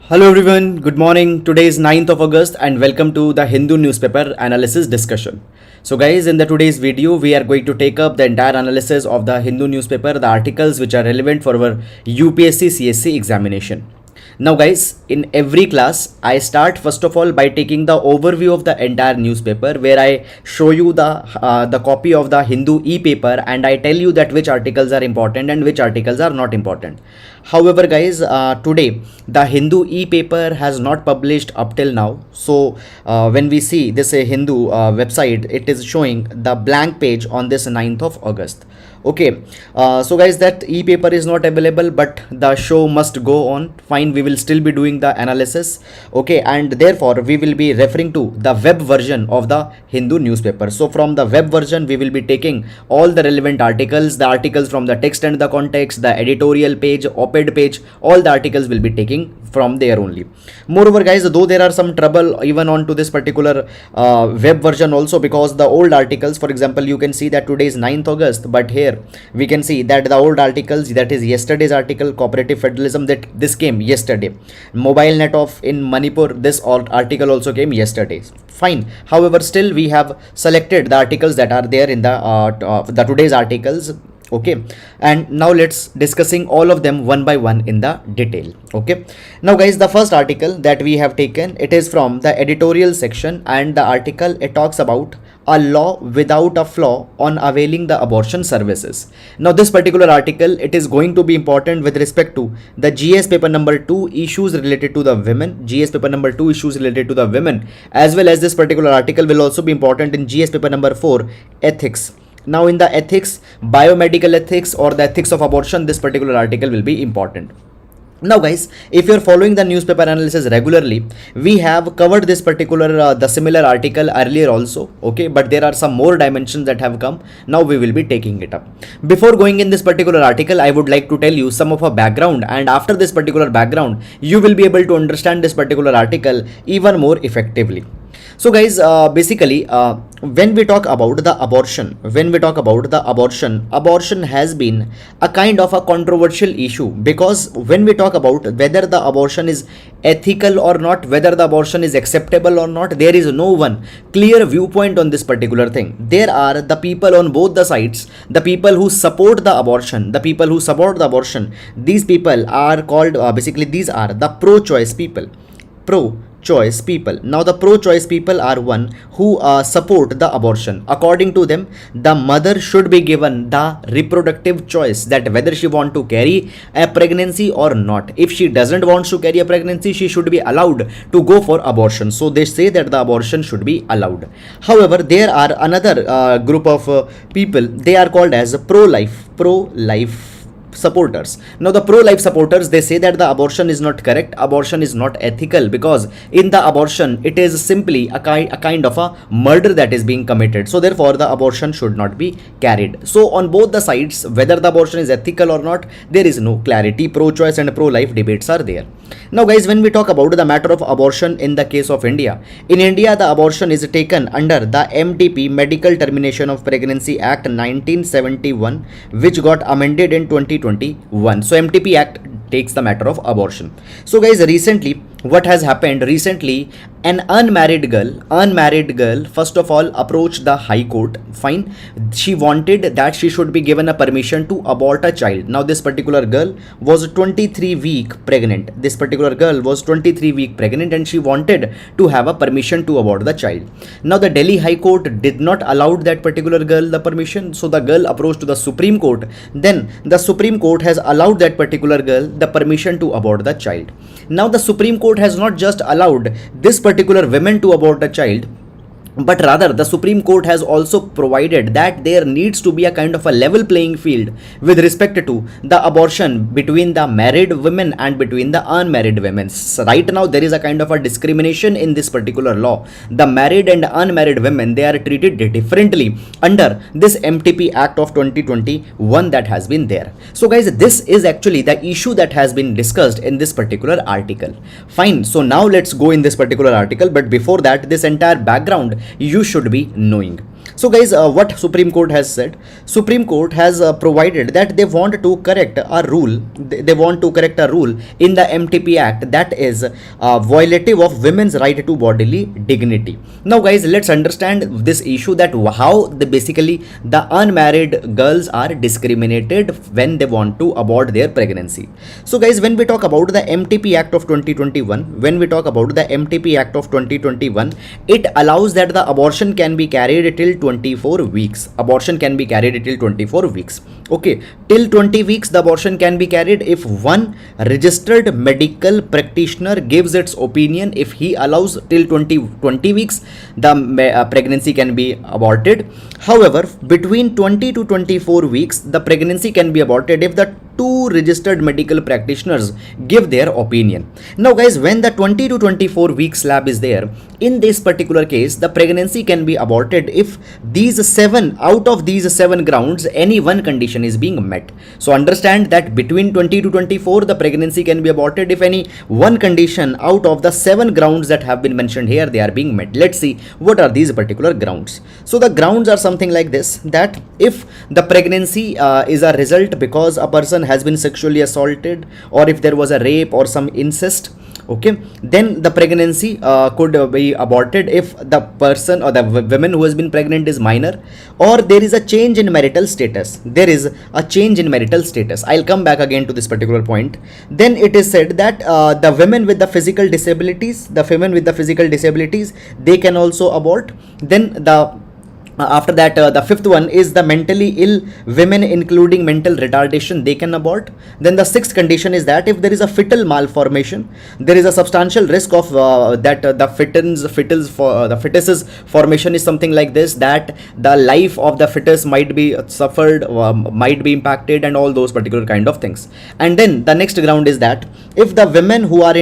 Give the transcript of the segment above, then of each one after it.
Hello everyone, good morning. Today is 9th of August and welcome to the Hindu newspaper analysis discussion. So guys, in the today's video, we are going to take up the entire analysis of the Hindu newspaper, the articles which are relevant for our UPSC CSE examination. Now guys, in every class, I start first of all by taking the overview of the entire newspaper where I show you the copy of the Hindu e-paper and I tell you that which articles are important and which articles are not important. However guys, today the Hindu e-paper has not published up till now. So when we see this Hindu website, it is showing the blank page on this 9th of August. Okay, so guys, that e-paper is not available, but the show must go on. Fine, we will still be doing the analysis. Okay, and therefore we will be referring to the web version of the Hindu newspaper. So from the web version, we will be taking all the relevant articles, the articles from the text and the context, the editorial page, op-ed page, all the articles will be taking from there only. Moreover guys, though there are some trouble even on to this particular web version also, because the old articles, for example, you can see that today is 9th August, but here we can see that the old articles, that is yesterday's article, cooperative federalism, that this came yesterday. Mobile net of in Manipur, this article also came yesterday. Fine. However, still we have selected the articles that are there in the today's articles. Okay, and now let's discussing all of them one by one in the detail. Okay, now guys, the first article that we have taken, it is from the editorial section, and the article, it talks about a law without a flaw on availing the abortion services. Now this particular article, it is going to be important with respect to the GS paper number 2 issues related to the women, GS paper number 2 issues related to the women, as well as this particular article will also be important in GS paper number 4 ethics. Now in the ethics, biomedical ethics or the ethics of abortion, this particular article will be important. Now guys, if you're following the newspaper analysis regularly, we have covered this particular the similar article earlier also. Okay, but there are some more dimensions that have come. Now we will be taking it up. Before going in this particular article, I would like to tell you some of a background, and after this particular background, you will be able to understand this particular article even more effectively. So guys, basically when we talk about the abortion, abortion has been a kind of a controversial issue, because when we talk about whether the abortion is ethical or not, whether the abortion is acceptable or not, there is no one clear viewpoint on this particular thing. There are the people on both the sides, the people who support the abortion, these people are called basically these are the pro-choice people. Now the pro-choice people are one who support the abortion. According to them, the mother should be given the reproductive choice that whether she want to carry a pregnancy or not. If she doesn't want to carry a pregnancy, she should be allowed to go for abortion. So they say that the abortion should be allowed. However, there are another group of people, they are called as pro-life supporters. Now the pro-life supporters, they say that the abortion is not correct, abortion is not ethical, because in the abortion it is simply a kind of a murder that is being committed, so therefore the abortion should not be carried. So on both the sides, whether the abortion is ethical or not, there is no clarity. Pro-choice and pro-life debates are there. Now guys, when we talk about the matter of abortion in the case of India, in India the abortion is taken under the MTP, Medical Termination of Pregnancy Act 1971, which got amended in 2021. So MTP Act takes the matter of abortion. So guys, recently what has happened, recently an unmarried girl first of all approached the High Court. Fine, she wanted that she should be given a permission to abort a child. Now this particular girl was 23 weeks pregnant. And she wanted to have a permission to abort the child. Now the Delhi High Court did not allow that particular girl the permission, so the girl approached to the Supreme Court. Then the Supreme Court has allowed that particular girl the permission to abort the child. Now the Supreme Court has not just allowed this particular woman to abort a child, but rather the Supreme Court has also provided that there needs to be a kind of a level playing field with respect to the abortion between the married women and between the unmarried women. So right now there is a kind of a discrimination in this particular law. The married and unmarried women, they are treated differently under this MTP Act of 2021 that has been there. So guys, this is actually the issue that has been discussed in this particular article. Fine, so now let's go in this particular article, but before that, this entire background you should be knowing. So guys, what Supreme Court has said, Supreme Court has provided that they want to correct a rule, they want to correct a rule in the MTP Act that is violative of women's right to bodily dignity. Now guys, let's understand this issue, that how basically the unmarried girls are discriminated when they want to abort their pregnancy. So guys, when we talk about the MTP Act of 2021, when we talk about the MTP Act of 2021, it allows that the abortion can be carried till 24 weeks. Abortion can be carried till 24 weeks. Okay, till 20 weeks the abortion can be carried if one registered medical practitioner gives its opinion. If he allows till 20 weeks, the pregnancy can be aborted. However, between 20 to 24 weeks, the pregnancy can be aborted if the two registered medical practitioners give their opinion. Now guys, when the 20 to 24 week slab is there, in this particular case, the pregnancy can be aborted if out of these seven grounds, any one condition is being met. So understand that between 20 to 24, the pregnancy can be aborted if any one condition out of the seven grounds that have been mentioned here, they are being met. Let's see what are these particular grounds. So the grounds are something like this, that if the pregnancy is a result because a person has been sexually assaulted, or if there was a rape or some incest, okay, then the pregnancy could be aborted if the person or the woman who has been pregnant is minor, or there is a change in marital status. There is a change in marital status. I'll come back again to this particular point. Then it is said that the women with the physical disabilities, they can also abort. Then after that, the fifth one is the mentally ill women, including mental retardation, they can abort. Then the sixth condition is that if there is a fetal malformation, there is a substantial risk of that the fetus's formation is something like this, that the life of the fetus might be suffered, might be impacted, and all those particular kind of things. And then the next ground is that if the women who are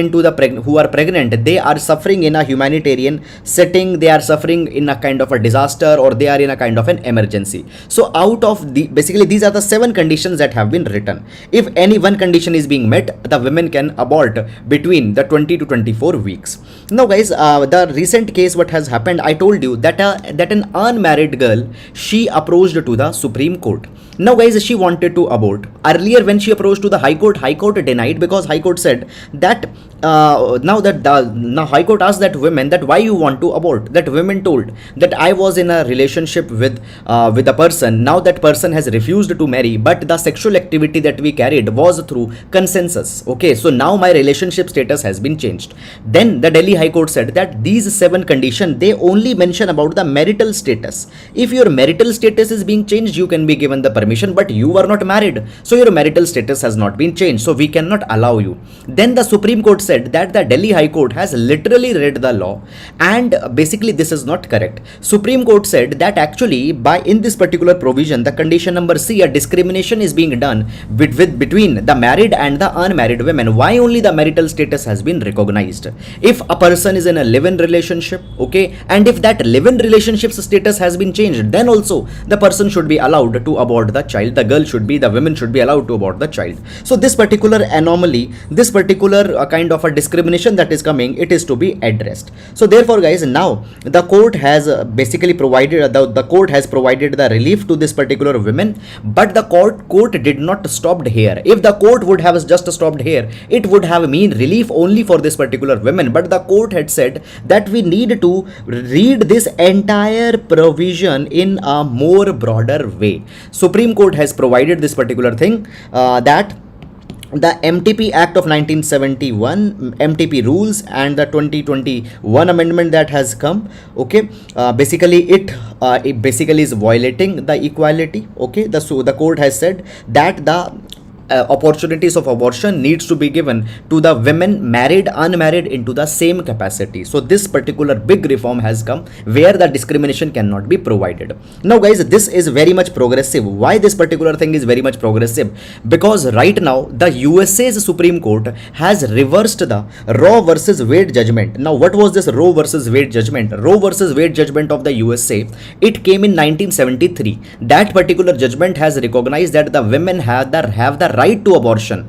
pregnant, they are suffering in a humanitarian setting, they are suffering in a kind of a disaster, or they are in a kind of an emergency. So out of basically these are the seven conditions that have been written. If any one condition is being met, the women can abort between the 20 to 24 weeks. Now guys, the recent case, what has happened, I told you that an unmarried girl, she approached to the Supreme Court. Now guys, she wanted to abort. Earlier when she approached to the High Court denied, because High Court said that now High Court asked that women that why you want to abort. That women told that I was in a relationship with a person. Now that person has refused to marry, but the sexual activity that we carried was through consensus. Okay, so now my relationship status has been changed. Then the Delhi High Court said that these seven conditions, they only mention about the marital status. If your marital status is being changed, you can be given the permission, but you are not married, so your marital status has not been changed, so we cannot allow you. Then the Supreme Court said that the Delhi High Court has literally read the law, and basically this is not correct. Supreme Court said that actually in this particular provision, the condition number C, a discrimination is being done between the married and the unmarried women. Why only the marital status has been recognized? If a person is in a live-in relationship, okay, and if that live-in relationship's status has been changed, then also the person should be allowed to abort the child. The women should be allowed to abort the child. So this particular anomaly, this particular kind of a discrimination that is coming, it is to be addressed. So therefore guys, now the court has basically provided the relief to this particular women, but the court did not stop here. If the court would have just stopped here, it would have mean relief only for this particular women, but the court had said that we need to read this entire provision in a more broader way. Supreme Court has provided this particular thing, that the MTP Act of 1971, MTP rules, and the 2021 amendment that has come, okay, basically it basically is violating the equality. Okay, the court has said that the opportunities of abortion needs to be given to the women, married, unmarried, into the same capacity. So this particular big reform has come where the discrimination cannot be provided. Now guys, this is very much progressive. Why this particular thing is very much progressive? Because right now the USA's Supreme Court has reversed the Roe versus Wade judgment. Now what was this Roe versus Wade judgment? Roe versus Wade judgment of the USA, it came in 1973. That particular judgment has recognized that the women have the right to abortion.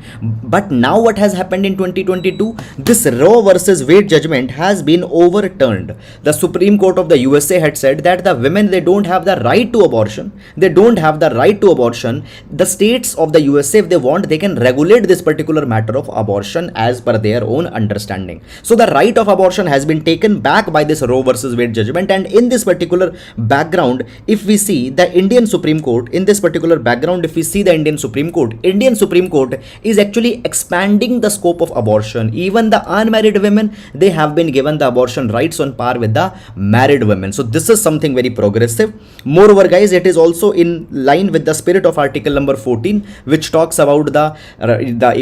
But now what has happened in 2022? This Roe versus Wade judgment has been overturned. The Supreme Court of the USA had said that the women, they don't have the right to abortion. They don't have the right to abortion. The states of the USA, if they want, they can regulate this particular matter of abortion as per their own understanding. So the right of abortion has been taken back by this Roe versus Wade judgment. And in this particular background, if we see the Indian Supreme Court, in this particular background, if we see the Indian Supreme Court is actually expanding the scope of abortion. Even the unmarried women, they have been given the abortion rights on par with the married women. So this is something very progressive. Moreover, guys, it is also in line with the spirit of article number 14, which talks about the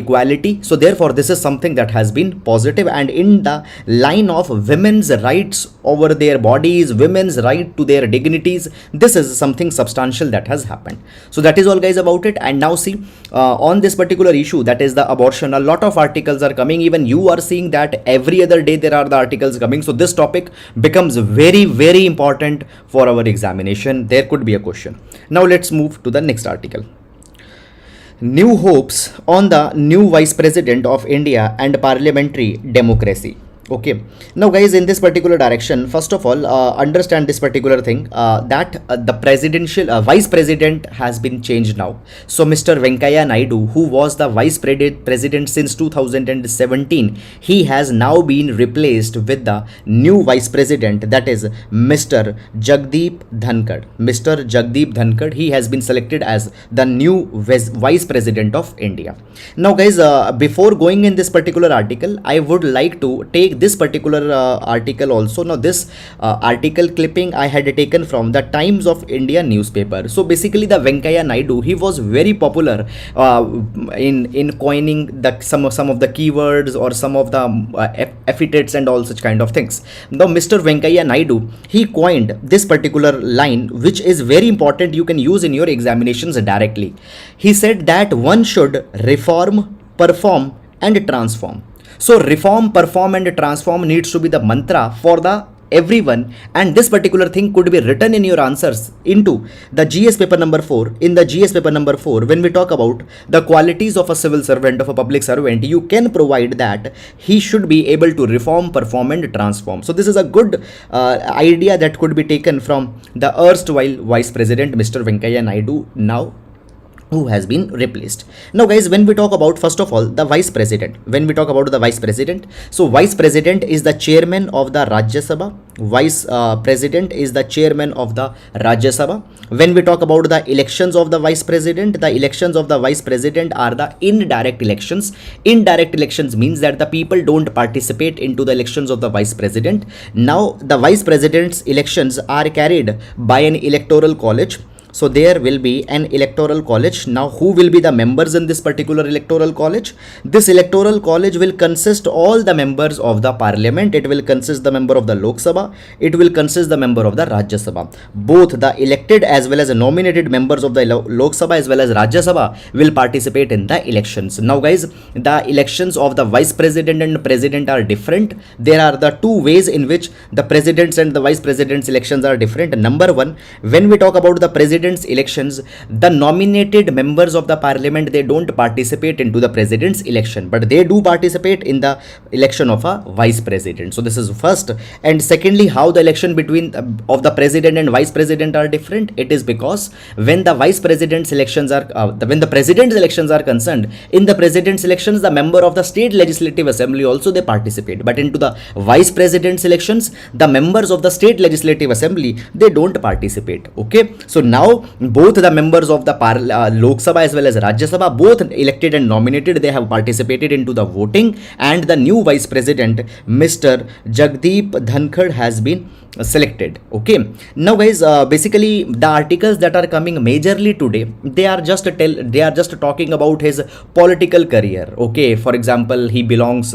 equality. So therefore, this is something that has been positive and in the line of women's rights over their bodies, women's right to their dignities. This is something substantial that has happened. So that is all, guys, about it. And now see, on this particular issue, that is the abortion, a lot of articles are coming. Even you are seeing that every other day there are the articles coming. So this topic becomes very, very important for our examination. There could be a question. Now let's move to the next article. New hopes on the new Vice President of India and parliamentary democracy. Okay, now guys, in this particular direction, first of all, understand this particular thing, that the presidential vice president has been changed now. So Mr. Venkaiah Naidu, who was the vice president since 2017, he has now been replaced with the new vice president, that is Mr. Jagdeep Dhankad. Mr. Jagdeep Dhankad, he has been selected as the new vice president of India. Now guys, before going in this particular article, I would like to take this particular article also. Now this article clipping I had taken from the Times of India newspaper. So basically the Venkaiah Naidu, he was very popular in coining some of the keywords or some of the epithets and all such kind of things. Now Mr. Venkaiah Naidu, he coined this particular line, which is very important. You can use in your examinations directly. He said that one should reform, perform and transform. So reform, perform and transform needs to be the mantra for the everyone, and this particular thing could be written in your answers into the GS paper number 4. In the GS paper number 4, when we talk about the qualities of a civil servant, of a public servant, you can provide that he should be able to reform, perform and transform. So this is a good idea that could be taken from the erstwhile Vice President Mr. Venkaiah Naidu, now who has been replaced. Now guys, when we talk about, first of all, the vice president, so vice president is the chairman of the Rajya Sabha. Vice president is the chairman of the Rajya Sabha. When we talk about the elections of the vice president, the elections of the vice president are the indirect elections. Indirect elections means that the people don't participate into the elections of the vice president. Now the vice president's elections are carried by an electoral college. So there will be an electoral college. Now who will be the members in this particular electoral college? This electoral college will consist all the members of the parliament. It will consist the member of the Lok Sabha. It will consist the member of the Rajya Sabha. Both the elected as well as the nominated members of the Lok Sabha as well as Rajya Sabha will participate in the elections. Now guys, the elections of the vice president and president are different. There are the two ways in which the president's and the vice president's elections are different. Number one, when we talk about the president's elections, the nominated members of the parliament, they don't participate into the president's election, but they do participate in the election of a vice president. So this is first. And secondly, how the election between of the president and vice president are different? It is because when the vice president's elections are when the president's elections are concerned, in the president's elections, the member of the state legislative assembly also they participate, but into the vice president's elections, the members of the state legislative assembly, they don't participate. Okay, so now both the members of the Lok Sabha as well as Rajya Sabha, both elected and nominated, they have participated into the voting, and the new vice president Mr. Jagdeep Dhankad has been selected. Okay, now guys, basically the articles that are coming majorly today, they are just talking about his political career. Okay, for example, he belongs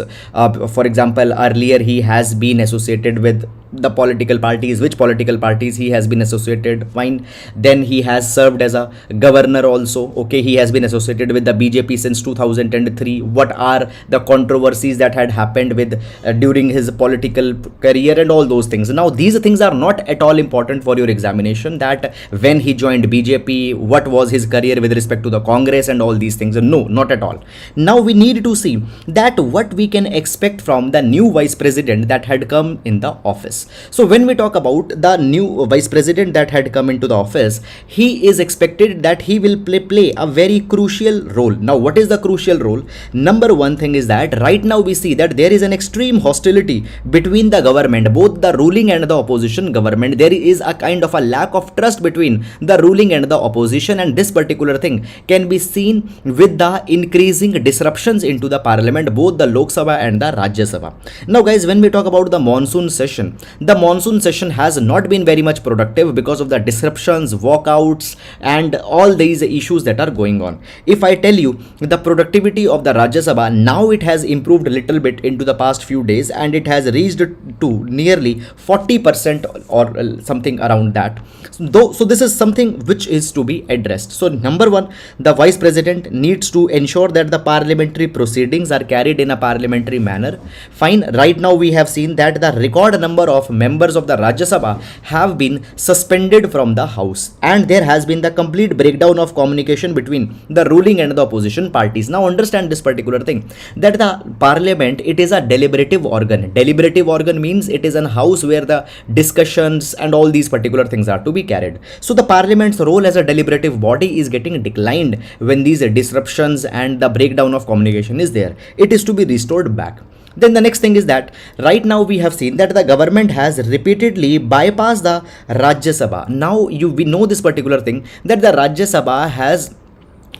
for example, earlier he has been associated with the political parties, which political parties he has been associated, fine. Then he has served as a governor also, okay. He has been associated with the BJP since 2003. What are the controversies that had happened with during his political career and all those things. Now these things are not at all important for your examination, that when he joined BJP, what was his career with respect to the Congress and all these things. No, not at all. Now we need to see that what we can expect from the new vice president that had come in the office. So when we talk about the new vice president that had come into the office, he is expected that he will play a very crucial role. Now what is the crucial role? Number one thing is that right now we see that there is an extreme hostility between the government, both the ruling and the opposition government. There is a kind of a lack of trust between the ruling and the opposition, and this particular thing can be seen with the increasing disruptions into the parliament, both the Lok Sabha and the Rajya Sabha. Now guys, when we talk about the monsoon session, the monsoon session has not been very much productive because of the disruptions, walkouts and all these issues that are going on. If I tell you the productivity of the Rajya Sabha, now it has improved a little bit into the past few days, and it has reached to nearly 40% or something around that. So this is something which is to be addressed. So number one, the vice president needs to ensure that the parliamentary proceedings are carried in a parliamentary manner. Fine. Right now we have seen that the record number of members of the Rajya Sabha have been suspended from the house, and there has been the complete breakdown of communication between the ruling and the opposition parties. Now understand this particular thing, that the parliament, it is a deliberative organ. Deliberative organ means it is a house where the discussions and all these particular things are to be carried. So the parliament's role as a deliberative body is getting declined when these disruptions and the breakdown of communication is there. It is to be restored back. Then the next thing is that right now we have seen that the government has repeatedly bypassed the Rajya Sabha. Now we know this particular thing, that the Rajya Sabha has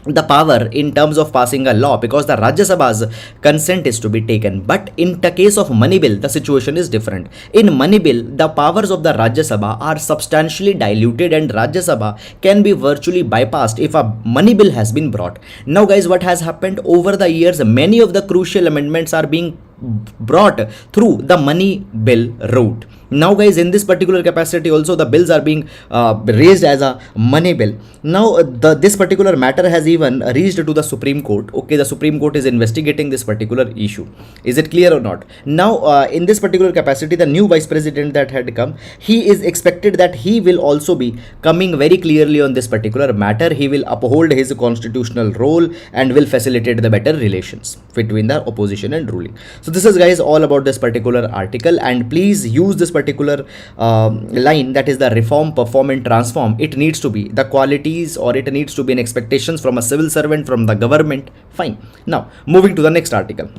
the power in terms of passing a law, because the Rajya Sabha's consent is to be taken. But in the case of Money Bill, the situation is different. In Money Bill, the powers of the Rajya Sabha are substantially diluted, and Rajya Sabha can be virtually bypassed if a Money Bill has been brought. Now guys, what has happened over the years, many of the crucial amendments are being brought through the Money Bill route. Now guys, in this particular capacity also, the bills are being raised as a Money Bill. Now this particular matter has even reached to the Supreme Court. Okay, the Supreme Court is investigating this particular issue. Is it clear or not? Now in this particular capacity, the new vice president that had come, he is expected that he will also be coming very clearly on this particular matter. He will uphold his constitutional role and will facilitate the better relations between the opposition and ruling. So this is guys all about this particular article, and please use this particular line, that is the reform, perform and transform. It needs to be the qualities, or it needs to be an expectations from a civil servant, from the government. Fine. Now moving to the next article.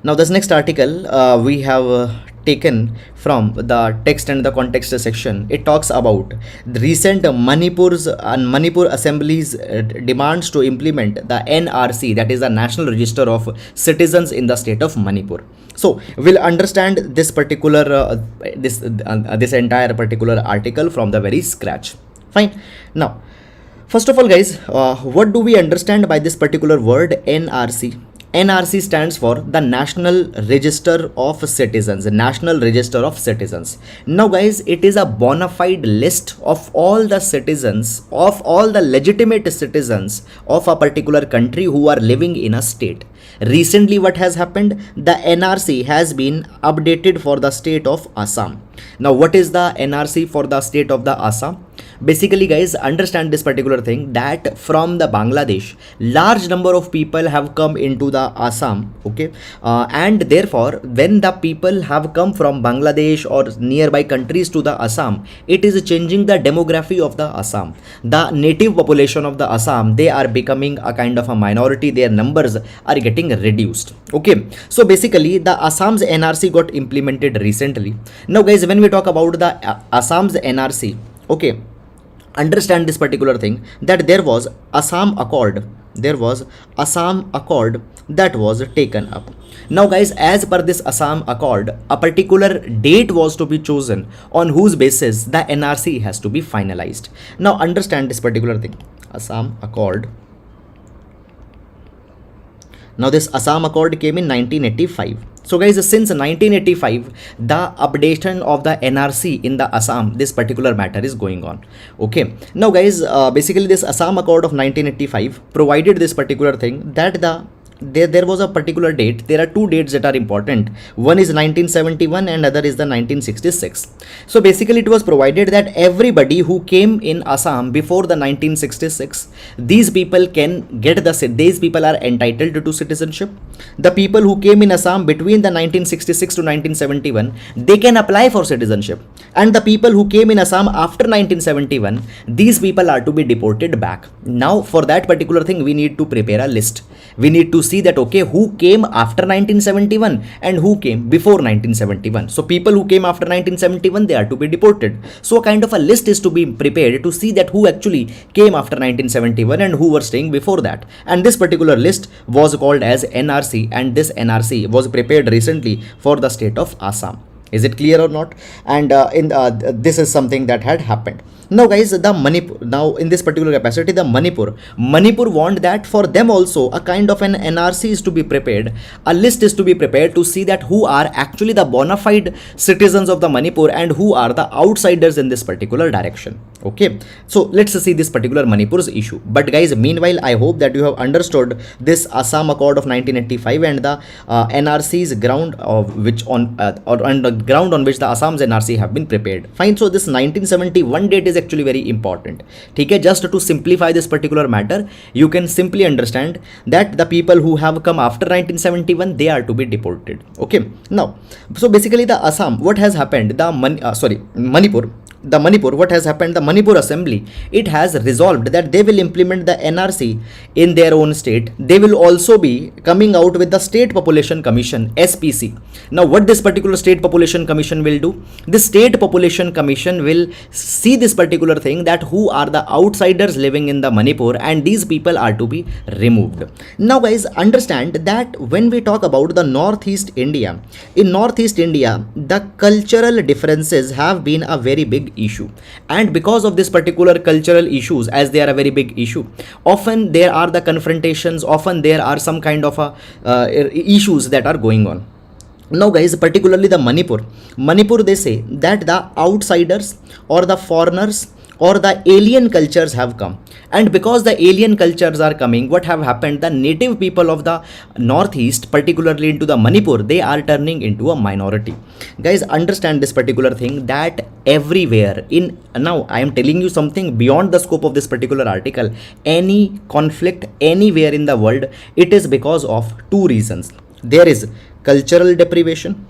Now this next article we have taken from the text and the context section. It talks about the recent Manipur Assembly's demands to implement the NRC, that is the National Register of Citizens in the state of Manipur. So we'll understand this particular this entire particular article from the very scratch. Fine. Now first of all guys, what do we understand by this particular word NRC? NRC stands for the National Register of Citizens. National Register of Citizens. Now guys, it is a bona fide list of all the citizens, of all the legitimate citizens of a particular country who are living in a state. Recently what has happened? The NRC has been updated for the state of Assam. Now what is the NRC for the state of the Assam? Basically guys, understand this particular thing, that from the Bangladesh, large number of people have come into the Assam, okay, and therefore when the people have come from Bangladesh or nearby countries to the Assam, it is changing the demography of the Assam. The native population of the Assam, they are becoming a kind of a minority. Their numbers are getting reduced. Okay, so basically the Assam's NRC got implemented recently. Now guys, when we talk about the Assam's NRC, okay, understand this particular thing, that there was Assam Accord that was taken up. Now guys, as per this Assam Accord, a particular date was to be chosen on whose basis the NRC has to be finalized. Now understand this particular thing, Assam Accord. Now this Assam Accord came in 1985. So guys, since 1985, the updation of the NRC in the Assam, this particular matter is going on. Okay. Now guys, basically this Assam Accord of 1985 provided this particular thing that there was a particular date. There are two dates that are important. One is 1971 and other is the 1966. So basically it was provided that everybody who came in Assam before the 1966, these people can get these people are entitled to citizenship. The people who came in Assam between the 1966 to 1971, they can apply for citizenship. And the people who came in Assam after 1971, these people are to be deported back. Now for that particular thing, we need to prepare a list. We need to see that, okay, who came after 1971 and who came before 1971. So people who came after 1971, they are to be deported. So a kind of a list is to be prepared to see that who actually came after 1971 and who were staying before that. And this particular list was called as NRC, and this NRC was prepared recently for the state of Assam. Is it clear or not? And this is something that had happened. Now guys, the Manipur, now in this particular capacity, the Manipur want that for them also a kind of an NRC is to be prepared, a list is to be prepared to see that who are actually the bona fide citizens of the Manipur and who are the outsiders in this particular direction. Okay, so let's see this particular Manipur's issue. But guys, meanwhile, I hope that you have understood this Assam Accord of 1985 and the NRC's ground of which on the ground on which the Assam's NRC have been prepared. Fine. So this 1971 date is actually very important. Okay, just to simplify this particular matter, you can simply understand that the people who have come after 1971, they are to be deported. Okay. Now, so basically the Assam, what has happened? Manipur, what has happened? The Manipur Assembly, it has resolved that they will implement the NRC in their own state. They will also be coming out with the State Population Commission, SPC. Now, what this particular State Population Commission will do? The State Population Commission will see this particular thing that who are the outsiders living in the Manipur, and these people are to be removed. Now, guys, understand that when we talk about the Northeast India, in Northeast India, the cultural differences have been a very big issue, and because of this particular cultural issues, as they are a very big issue, often there are the confrontations, often there are some kind of issues that are going on. Now guys, particularly the Manipur, they say that the outsiders or the foreigners or the alien cultures have come, and because the alien cultures are coming, what have happened? The native people of the Northeast, particularly into the Manipur, they are turning into a minority. Guys, understand this particular thing that everywhere in, now I am telling you something beyond the scope of this particular article, any conflict anywhere in the world, it is because of two reasons. There is cultural deprivation,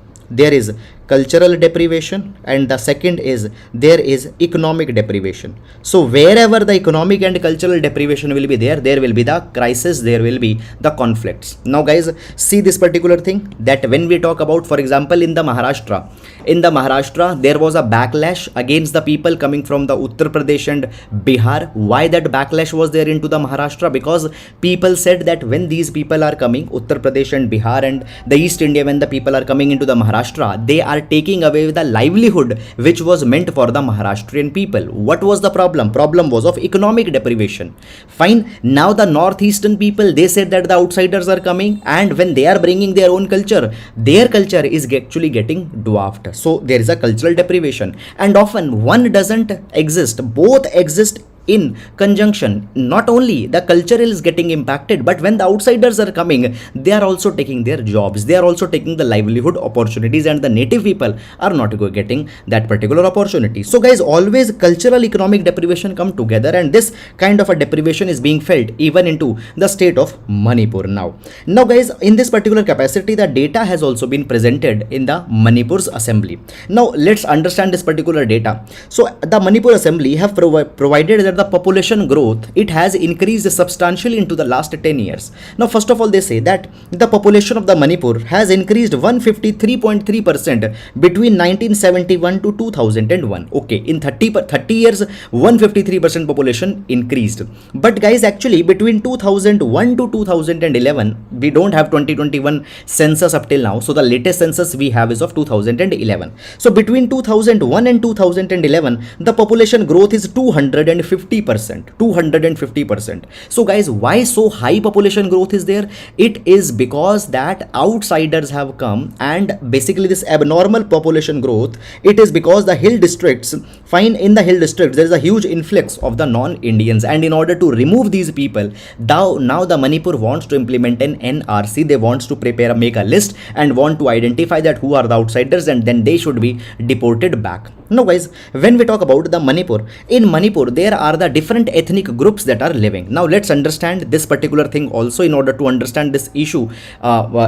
and the second is there is economic deprivation. So wherever the economic and cultural deprivation will be there will be the crisis, there will be the conflicts. Now guys, see this particular thing that when we talk about, for example, in the Maharashtra, there was a backlash against the people coming from the Uttar Pradesh and Bihar. Why that backlash was there into the Maharashtra? Because people said that when these people are coming, Uttar Pradesh and Bihar and the East India, when the people are coming into the Maharashtra, they are taking away the livelihood which was meant for the Maharashtrian people. What was the problem? Problem was of economic deprivation. Fine. Now the northeastern people, they said that the outsiders are coming, and when they are bringing their own culture, their culture is actually getting dwarfed. So there is a cultural deprivation, and often one doesn't exist, both exist in conjunction. Not only the culture is getting impacted, but when the outsiders are coming, they are also taking their jobs, they are also taking the livelihood opportunities, and the native people are not getting that particular opportunity. So guys, always cultural economic deprivation come together, and this kind of a deprivation is being felt even into the state of Manipur. Now guys, in this particular capacity, the data has also been presented in the Manipur's assembly. Now let's understand this particular data. So the Manipur assembly have provided that the population growth, it has increased substantially into the last 10 years. Now first of all, they say that the population of the Manipur has increased 153.3% between 1971 to 2001. Okay, in 30 years 153% population increased. But guys, actually between 2001 to 2011, we don't have 2021 census up till now, so the latest census we have is of 2011. So between 2001 and 2011, the population growth is 250 250%, 250%. So guys, why so high population growth is there? It is because that outsiders have come, and basically this abnormal population growth, it is because the hill districts, fine, in the hill districts there is a huge influx of the non-Indians, and in order to remove these people, now the Manipur wants to implement an NRC. They wants to make a list and want to identify that who are the outsiders, and then they should be deported back. Now guys, when we talk about the Manipur, in Manipur there are the different ethnic groups that are living. Now let's understand this particular thing also in order to understand this issue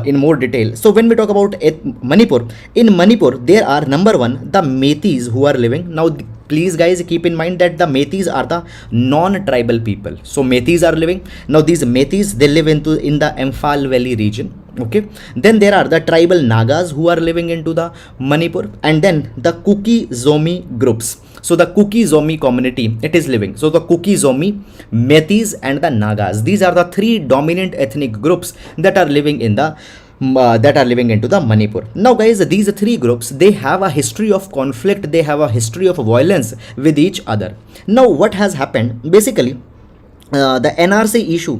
in more detail. So when we talk about Manipur, in Manipur there are, number one, the Metis who are living. Now please guys keep in mind that the Metis are the non-tribal people. So Metis are living. Now these Metis, they live in the Imphal Valley region. Okay, then there are the tribal Nagas who are living into the Manipur, and then the Kuki Zomi groups. So the Kuki Zomi community, it is living. So the Kuki Zomi, Metis and the Nagas, these are the three dominant ethnic groups that are living in the into the Manipur. Now guys, these three groups, they have a history of conflict, they have a history of violence with each other. Now what has happened, basically the NRC issue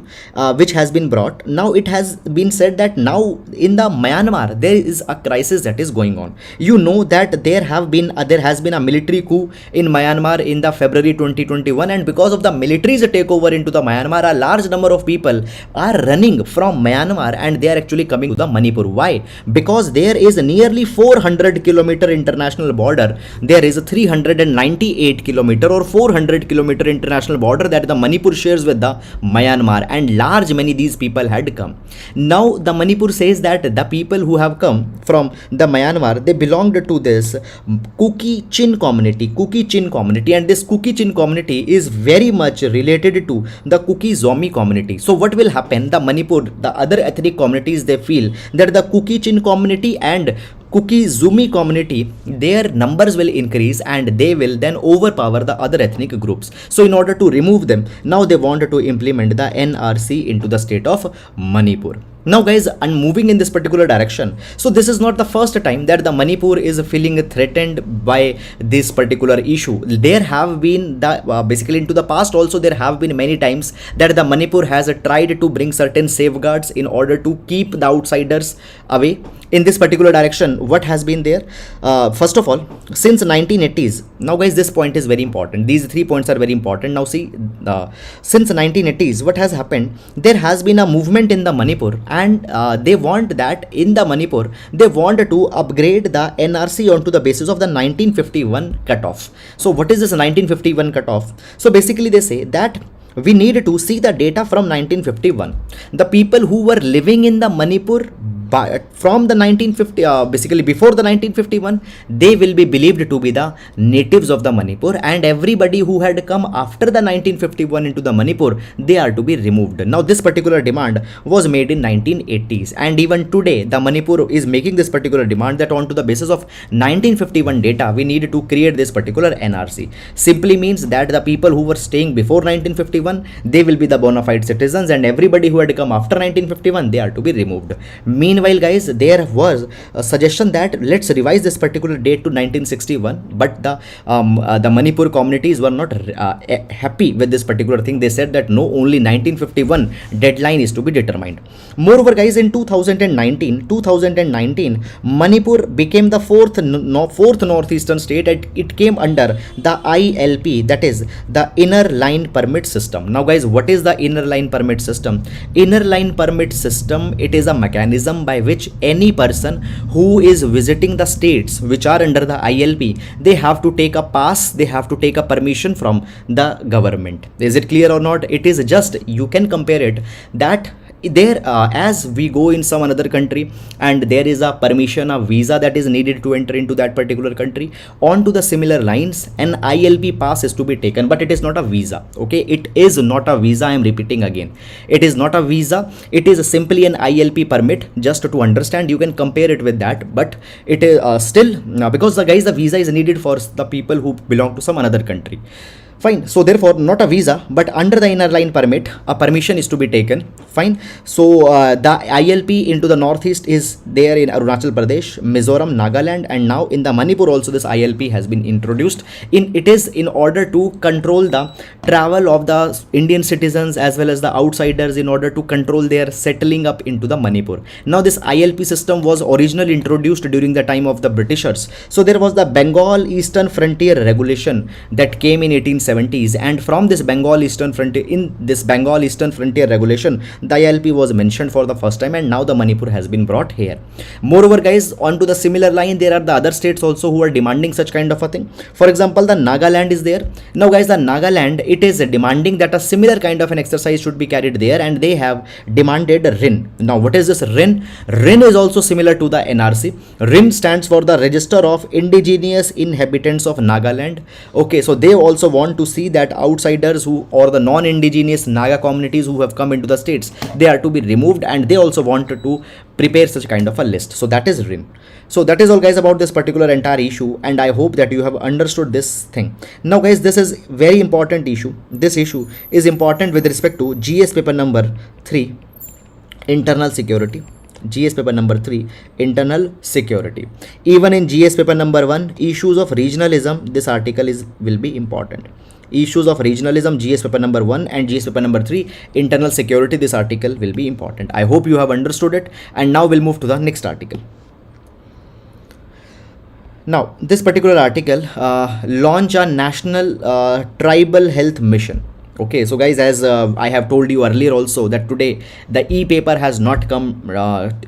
which has been brought, now it has been said that now in the Myanmar there is a crisis that is going on. You know that there has been a military coup in Myanmar in the February 2021, and because of the military's takeover into the Myanmar, a large number of people are running from Myanmar and they are actually coming to the Manipur. Why? Because there is nearly 400-kilometer international border. There is a 398-kilometer or 400-kilometer international border that the Manipur shares with the Myanmar, and many these people had come. Now the Manipur says that the people who have come from the Myanmar, they belonged to this Kuki Chin community, and this Kuki Chin community is very much related to the Kuki Zomi community. So what will happen? The Manipur, the other ethnic communities, they feel that the Kuki Chin community and Kuki Zumi community, their numbers will increase and they will then overpower the other ethnic groups. So in order to remove them, now they wanted to implement the NRC into the state of Manipur. Now guys, I'm moving in this particular direction. So this is not the first time that the Manipur is feeling threatened by this particular issue. There have been basically into the past also, there have been many times that the Manipur has tried to bring certain safeguards in order to keep the outsiders away. In this particular direction, what has been there? First of all, since 1980s, now guys, this point is very important. These 3 points are very important. Now see, since 1980s, what has happened? There has been a movement in the Manipur, and they want that in the Manipur, they want to upgrade the NRC onto the basis of the 1951 cutoff. So what is this 1951 cutoff? So basically they say that we need to see the data from 1951. The people who were living in the Manipur from the 1950, basically before the 1951, they will be believed to be the natives of the Manipur, and everybody who had come after the 1951 into the Manipur, they are to be removed. Now this particular demand was made in 1980s, and even today the Manipur is making this particular demand that onto the basis of 1951 data, we need to create this particular NRC. Simply means that the people who were staying before 1951, they will be the bona fide citizens, and everybody who had come after 1951, they are to be removed. Meanwhile guys, there was a suggestion that let's revise this particular date to 1961, but the Manipur communities were not happy with this particular thing. They said that no, only 1951 deadline is to be determined. Moreover guys, in 2019, Manipur became the fourth northeastern state, and it came under the ILP, that is the inner line permit system. Now guys, what is the inner line permit system? Inner line permit system, it is a mechanism by which any person who is visiting the states which are under the ILP, they have to take a pass, they have to take a permission from the government. Is it clear or not? It is just, you can compare it that there as we go in some another country and there is a permission, a visa that is needed to enter into that particular country, onto the similar lines an ILP pass is to be taken, but it is not a visa. Okay, it is not a visa. I am repeating again, it is not a visa, it is simply an ILP permit. Just to understand, you can compare it with that, but it is still because the visa is needed for the people who belong to some another country. Fine. So therefore, not a visa, but under the inner line permit, a permission is to be taken. Fine. So the ILP into the northeast is there in Arunachal Pradesh, Mizoram, Nagaland, and now in the Manipur also this ILP has been introduced. It is in order to control the travel of the Indian citizens as well as the outsiders, in order to control their settling up into the Manipur. Now this ILP system was originally introduced during the time of the Britishers. So there was the Bengal Eastern Frontier Regulation that came in 1870s, and from this Bengal Eastern Frontier, in this Bengal Eastern Frontier Regulation, the ILP was mentioned for the first time, and now the Manipur has been brought here. Moreover guys, onto the similar line, there are the other states also who are demanding such kind of a thing. For example, the Nagaland is there. Now guys, the Nagaland, it is demanding that a similar kind of an exercise should be carried there, and they have demanded RIN. Now what is this RIN? RIN is also similar to the NRC. RIN stands for the Register of Indigenous Inhabitants of Nagaland. Okay, so they also want to see that outsiders who, or the non-indigenous Naga communities who have come into the states, they are to be removed, and they also wanted to prepare such kind of a list. So that is RIN. So that is all guys about this particular entire issue, and I hope that you have understood this thing. Now guys, this is very important issue. This issue is important with respect to GS paper number 3, internal security. GS paper number 3, internal security. Even in GS paper number 1, issues of regionalism, this article will be important. Issues of regionalism, GS paper number 1, and GS paper number 3, internal security, this article will be important. I hope you have understood it, and now we'll move to the next article. Now this particular article, launch a national tribal health mission. Okay, so guys, as I have told you earlier also, that today the e-paper has not come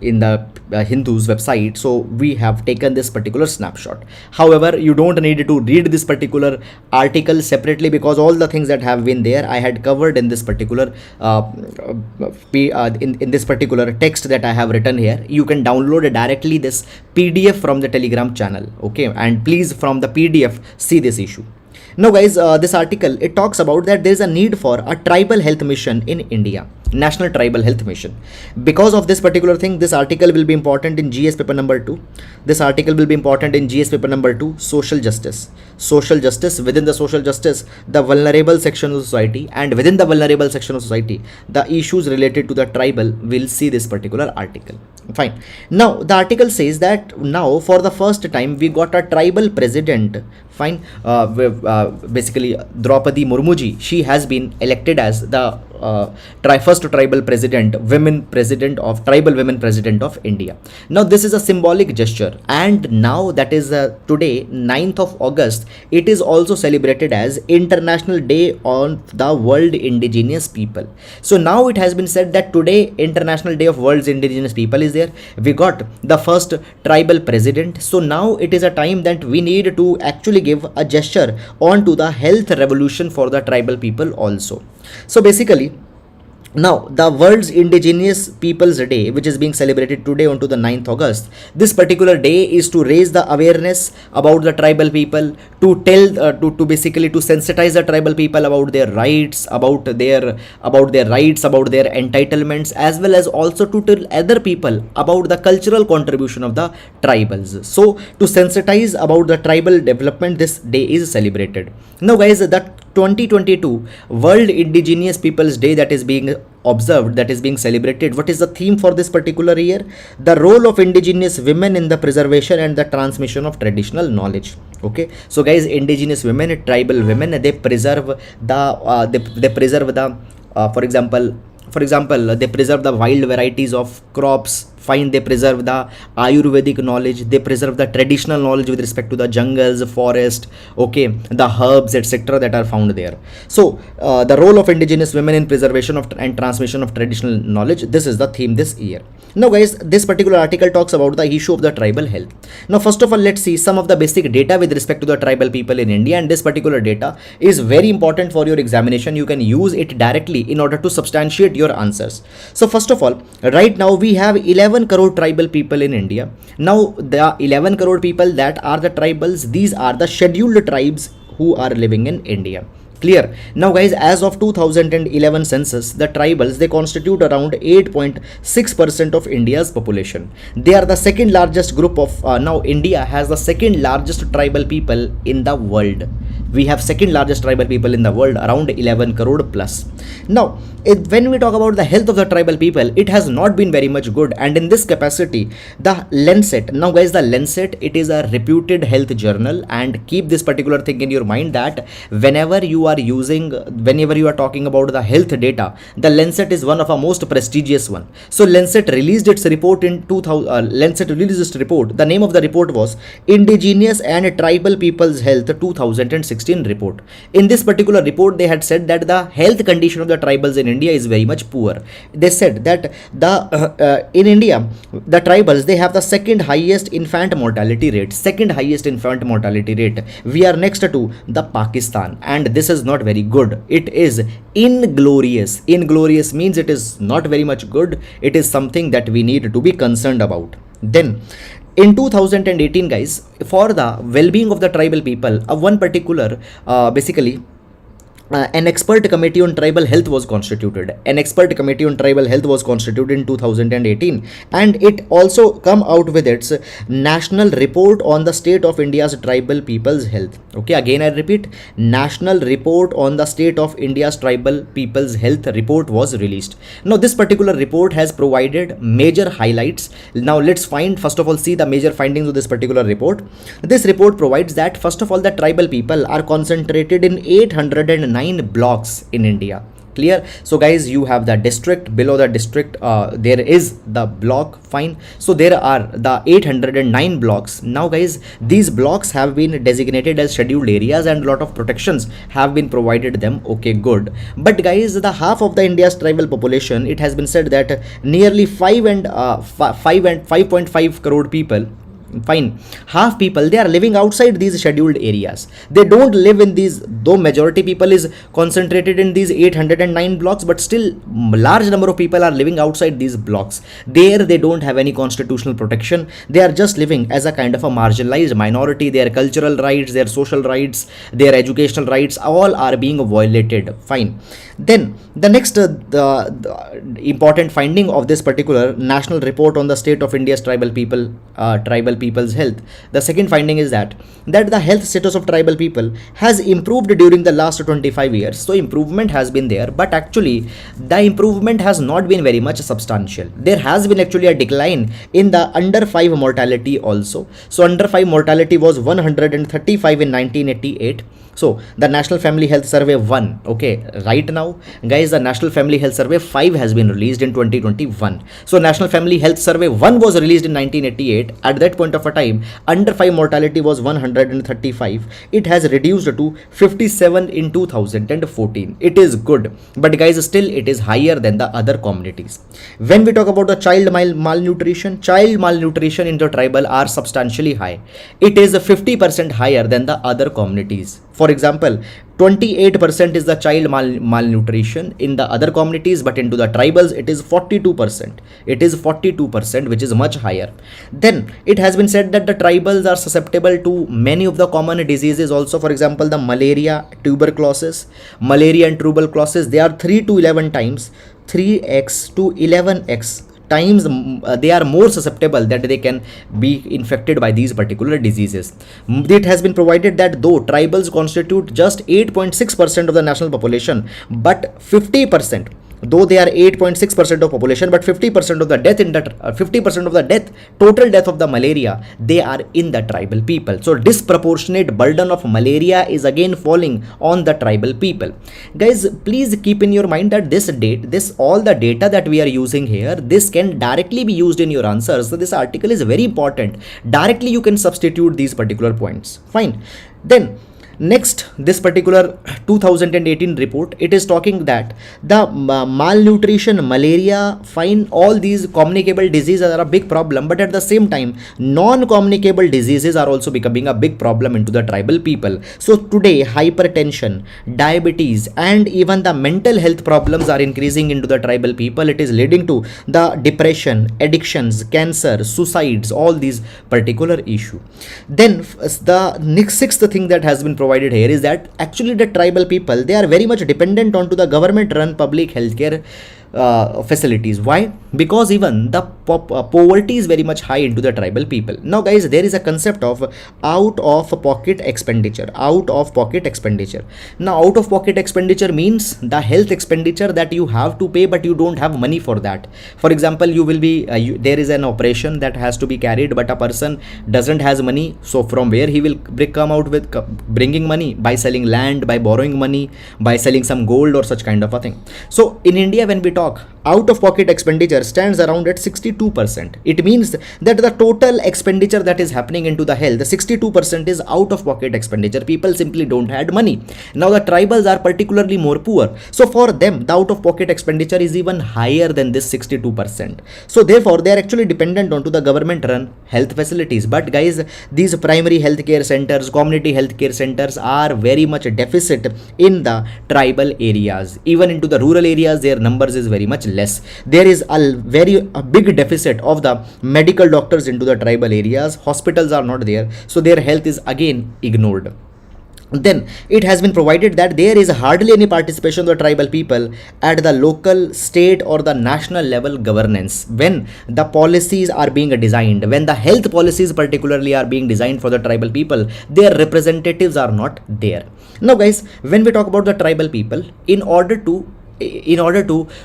in the Hindu's website, so we have taken this particular snapshot. However, you don't need to read this particular article separately, because all the things that have been there I had covered in this particular in this particular text that I have written here. You can download directly this PDF from the Telegram channel. Okay, and please from the PDF see this issue. Now guys, this article, it talks about that there is a need for a tribal health mission in India, national tribal health mission. Because of this particular thing, this article will be important in GS paper number 2. This article will be important in GS paper number 2, social justice. Social justice, within the social justice, the vulnerable section of society, and within the vulnerable section of society, the issues related to the tribal, will see this particular article. Fine. Now the article says that now for the first time we got a tribal president. Fine. Basically Draupadi Murmuji, she has been elected as the first tribal president, tribal women president of India. Now this is a symbolic gesture, and now that is today 9th of August, it is also celebrated as International Day on the World Indigenous People. So now it has been said that today International Day of World's Indigenous People is there. We got the first tribal president. So now it is a time that we need to actually give a gesture on to the health revolution for the tribal people also. So basically, now the World's Indigenous Peoples Day, which is being celebrated today on to the 9th August, this particular day is to raise the awareness about the tribal people, to tell to basically to sensitize the tribal people about their rights, about their rights, about their entitlements, as well as also to tell other people about the cultural contribution of the tribals. So to sensitize about the tribal development, this day is celebrated. Now guys, the 2022 World Indigenous Peoples Day that is being observed, that is being celebrated, what is the theme for this particular year? The role of indigenous women in the preservation and the transmission of traditional knowledge. Okay, so guys, indigenous women, tribal women, they preserve the for example, they preserve the wild varieties of crops. Fine, they preserve the Ayurvedic knowledge, they preserve the traditional knowledge with respect to the jungles, forest, okay, the herbs, etc. that are found there. So the role of indigenous women in preservation of and transmission of traditional knowledge, this is the theme this year. Now guys, this particular article talks about the issue of the tribal health. Now first of all, let's see some of the basic data with respect to the tribal people in India, and this particular data is very important for your examination. You can use it directly in order to substantiate your answers. So first of all, right now we have 11 crore tribal people in India. Now the 11 crore people that are the tribals, these are the scheduled tribes who are living in India. Clear? Now guys, as of 2011 census, the tribals, they constitute around 8.6% of India's population. They are the second largest group of now India has the second largest tribal people in the world. We have second largest tribal people in the world, around 11 crore plus. Now, when we talk about the health of the tribal people, it has not been very much good, and in this capacity, the Lancet, now guys, the Lancet, it is a reputed health journal, and keep this particular thing in your mind that whenever you are talking about the health data, the Lancet is one of our most prestigious one. So Lancet released its report in 2000. Lancet released its report. The name of the report was Indigenous and Tribal People's Health 2016 report. In this particular report, they had said that the health condition of the tribals in India is very much poor. They said that in India, the tribals, they have the second highest infant mortality rate. We are next to the Pakistan, and this is not very good. It is inglorious. Inglorious means it is not very much good. It is something that we need to be concerned about. Then in 2018, guys, for the well-being of the tribal people, one particular an expert committee on tribal health was constituted. An expert committee on tribal health was constituted in 2018, and it also come out with its national report on the state of India's tribal people's health. Okay, again I repeat, national report on the state of India's tribal people's health report was released. Now this particular report has provided major highlights. Now let's first of all see the major findings of this particular report. This report provides that first of all, the tribal people are concentrated in 809 blocks in India. Clear? So guys, you have the district, below the district there is the block. Fine. So there are the 809 blocks. Now guys, these blocks have been designated as scheduled areas, and a lot of protections have been provided them. Okay, good. But guys, the half of the India's tribal population, it has been said that nearly 5.5 crore people, fine, half people, they are living outside these scheduled areas. They don't live in these, though majority people is concentrated in these 809 blocks, but still large number of people are living outside these blocks. There they don't have any constitutional protection. They are just living as a kind of a marginalized minority. Their cultural rights, their social rights, their educational rights, all are being violated. Fine. Then the next the important finding of this particular national report on the state of India's tribal people's health, the second finding is that the health status of tribal people has improved during the last 25 years. So improvement has been there, but actually the improvement has not been very much substantial. There has been actually a decline in the under 5 mortality also. So under 5 mortality was 135 in 1988. So the National Family Health Survey 1, okay, right now guys, the National Family Health Survey 5 has been released in 2021. So National Family Health Survey 1 was released in 1988. At that point of a time, under 5 mortality was 135. It has reduced to 57 in 2014. It is good, but guys, still it is higher than the other communities. When we talk about the child malnutrition in the tribal are substantially high. It is 50% higher than the other communities. For example, 28% is the child malnutrition in the other communities, but into the tribals it is 42%. It is 42%, which is much higher. Then it has been said that the tribals are susceptible to many of the common diseases also. For example, the malaria and tuberculosis, they are 3 to 11 times, 3x to 11x times they are more susceptible that they can be infected by these particular diseases. It has been provided that though tribals constitute just 8.6% of the national population, but 50%, though they are 8.6% of population, but 50% of the death total death of the malaria, they are in the tribal people. So disproportionate burden of malaria is again falling on the tribal people. Guys, please keep in your mind that all the data that we are using here, this can directly be used in your answers. So this article is very important. Directly you can substitute these particular points. Fine. Then next, this particular 2018 report, it is talking that the malnutrition, malaria, fine, all these communicable diseases are a big problem, but at the same time, non-communicable diseases are also becoming a big problem into the tribal people. So today, hypertension, diabetes, and even the mental health problems are increasing into the tribal people. It is leading to the depression, addictions, cancer, suicides, all these particular issue. Then the next sixth thing that has been provided here is that actually the tribal people, they are very much dependent onto the government run public healthcare facilities. Why? Because even the poverty is very much high into the tribal people. Now guys, there is a concept of out of pocket expenditure. Out of pocket expenditure. Now out of pocket expenditure means the health expenditure that you have to pay but you don't have money for that. For example, you will be there is an operation that has to be carried, but a person doesn't has money, so from where he will come out with bringing money? By selling land, by borrowing money, by selling some gold or such kind of a thing. So in India, when we talk, out of pocket expenditure stands around at 62%. It means that the total expenditure that is happening into the health, 62% is out of pocket expenditure. People simply don't have money. Now the tribals are particularly more poor, so for them the out of pocket expenditure is even higher than this 62%. So therefore they are actually dependent onto the government run health facilities. But guys, these primary healthcare centers, community healthcare centers are very much a deficit in the tribal areas. Even into the rural areas, their numbers is very much less. There is a big deficit of the medical doctors into the tribal areas. Hospitals are not there, so their health is again ignored. Then it has been provided that there is hardly any participation of the tribal people at the local, state or the national level governance. When the policies are being designed, when the health policies particularly are being designed for the tribal people, their representatives are not there. Now guys, when we talk about the tribal people, in order to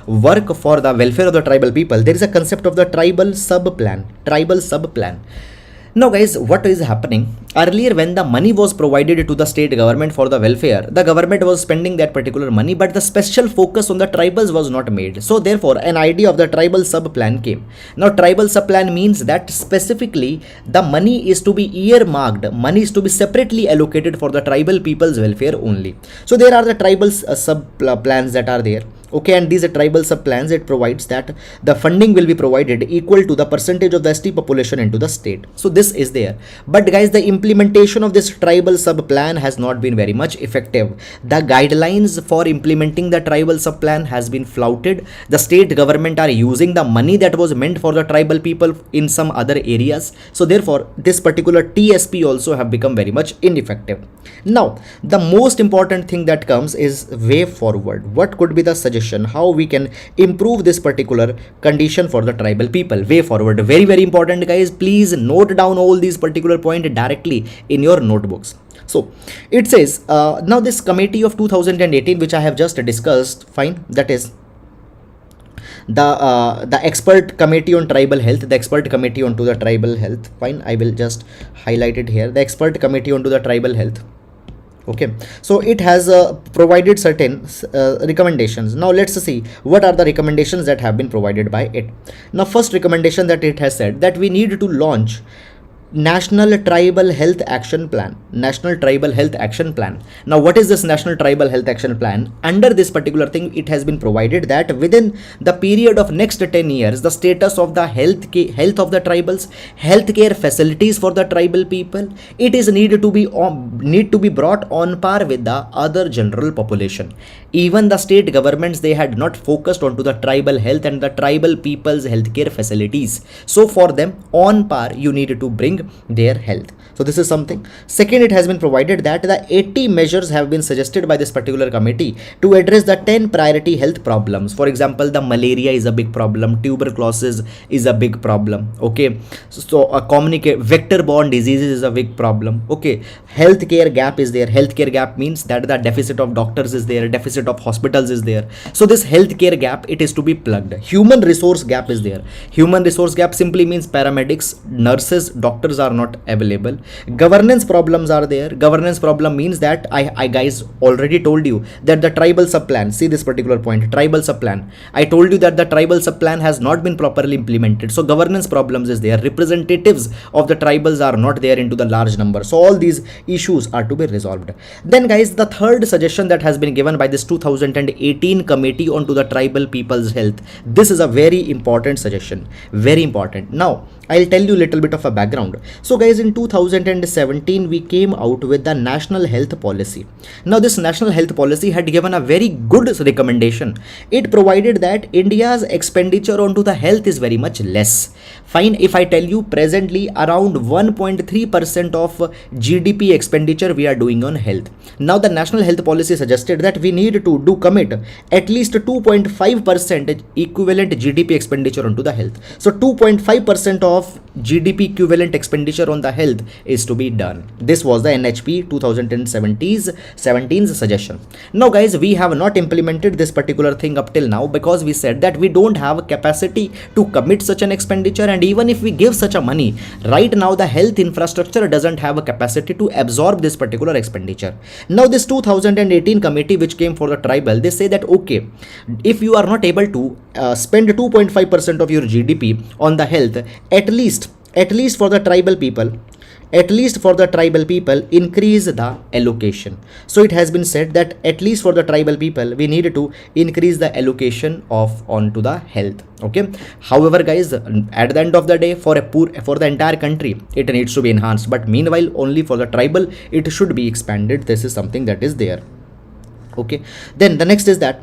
work for the welfare of the tribal people, there is a concept of the tribal sub plan. Now guys, what is happening? Earlier, when the money was provided to the state government for the welfare, the government was spending that particular money, but the special focus on the tribals was not made. So therefore, an idea of the tribal sub plan came. Now tribal sub plan means that specifically the money is to be earmarked, money is to be separately allocated for the tribal people's welfare only. So there are the tribal sub plans that are there. Okay, and these tribal sub plans, it provides that the funding will be provided equal to the percentage of the ST population into the state. So this is there. But guys, the implementation of this tribal sub plan has not been very much effective. The guidelines for implementing the tribal sub plan has been flouted. The state government are using the money that was meant for the tribal people in some other areas. So therefore, this particular TSP also have become very much ineffective. Now, the most important thing that comes is way forward. What could be the suggestion? How we can improve this particular condition for the tribal people? Way forward. Very, very important, guys. Please note down all these particular points directly in your notebooks. So it says, now this committee of 2018, which I have just discussed, fine, that is the expert committee on tribal health, the expert committee onto the tribal health, fine, I will just highlight it here, the expert committee onto the tribal health. Okay, so it has provided certain recommendations. Now let's see what are the recommendations that have been provided by it. Now first recommendation that it has said that we need to launch National Tribal Health Action Plan. National Tribal Health Action Plan. Now what is this National Tribal Health Action Plan? Under this particular thing, it has been provided that within the period of next 10 years, the status of the health of the tribals, healthcare facilities for the tribal people, it is need to be brought on par with the other general population. Even the state governments, they had not focused onto the tribal health and the tribal people's healthcare facilities. So for them, on par, you need to bring their health. So this is something. Second, it has been provided that the 80 measures have been suggested by this particular committee to address the 10 priority health problems. For example, the malaria is a big problem, tuberculosis is a big problem. Okay, so a vector-borne diseases is a big problem. Okay, healthcare gap is there. Healthcare gap means that the deficit of doctors is there, deficit of hospitals is there. So this healthcare gap, it is to be plugged. Human resource gap is there. Human resource gap simply means paramedics, nurses, doctors are not available. Governance problems are there. Governance problem means that I guys already told you that the tribal sub plan, see this particular point, tribal sub plan, I told you that the tribal sub plan has not been properly implemented. So governance problems is there. Representatives of the tribals are not there into the large number. So all these issues are to be resolved. Then guys, the third suggestion that has been given by this 2018 committee onto the tribal people's health, this is a very important suggestion, very important. Now I'll tell you a little bit of a background. So guys, in 2017 we came out with the national health policy. Now this national health policy had given a very good recommendation. It provided that India's expenditure onto the health is very much less. Fine, if I tell you presently around 1.3% of GDP expenditure we are doing on health. Now the national health policy suggested that we need to do commit at least 2.5% equivalent GDP expenditure onto the health. So 2.5% of GDP equivalent expenditure on the health is to be done. This was the NHP 2017's suggestion. Now guys, we have not implemented this particular thing up till now because we said that we don't have capacity to commit such an expenditure, and even if we give such a money, right now the health infrastructure doesn't have a capacity to absorb this particular expenditure. Now this 2018 committee which came for the tribal, they say that okay, if you are not able to spend 2.5% of your GDP on the health, at least for the tribal people, increase the allocation. So it has been said that at least for the tribal people we need to increase the allocation of onto the health. Okay, however guys, at the end of the day, for the entire country it needs to be enhanced, but meanwhile only for the tribal it should be expanded. This is something that is there. Okay, then the next is that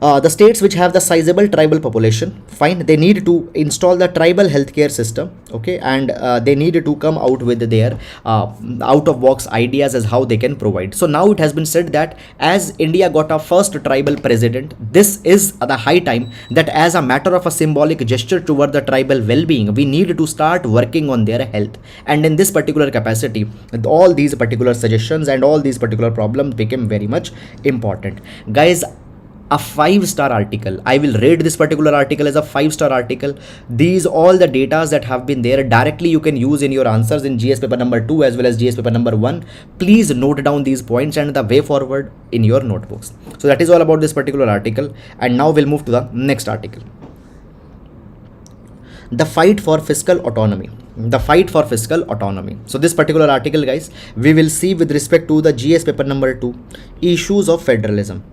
the states which have the sizable tribal population, fine, they need to install the tribal healthcare system. Okay, and they need to come out with their out of box ideas as how they can provide. So now it has been said that as India got a first tribal president, this is the high time that as a matter of a symbolic gesture toward the tribal well-being, we need to start working on their health. And in this particular capacity, all these particular suggestions and all these particular problems became very much important. Guys, a 5-star article, I will rate this particular article as a 5-star article. These all the datas that have been there directly you can use in your answers in GS paper number 2 as well as GS paper number 1. Please note down these points and the way forward in your notebooks. So that is all about this particular article, and now we'll move to the next article. The fight for fiscal autonomy. The fight for fiscal autonomy. So this particular article, guys, we will see with respect to the GS paper number 2, issues of federalism.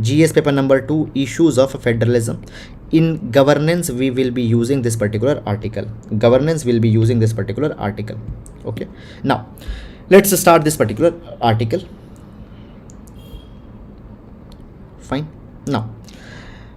GS paper number 2, issues of federalism. In governance we will be using this particular article. Okay, now let's start this particular article. Fine. Now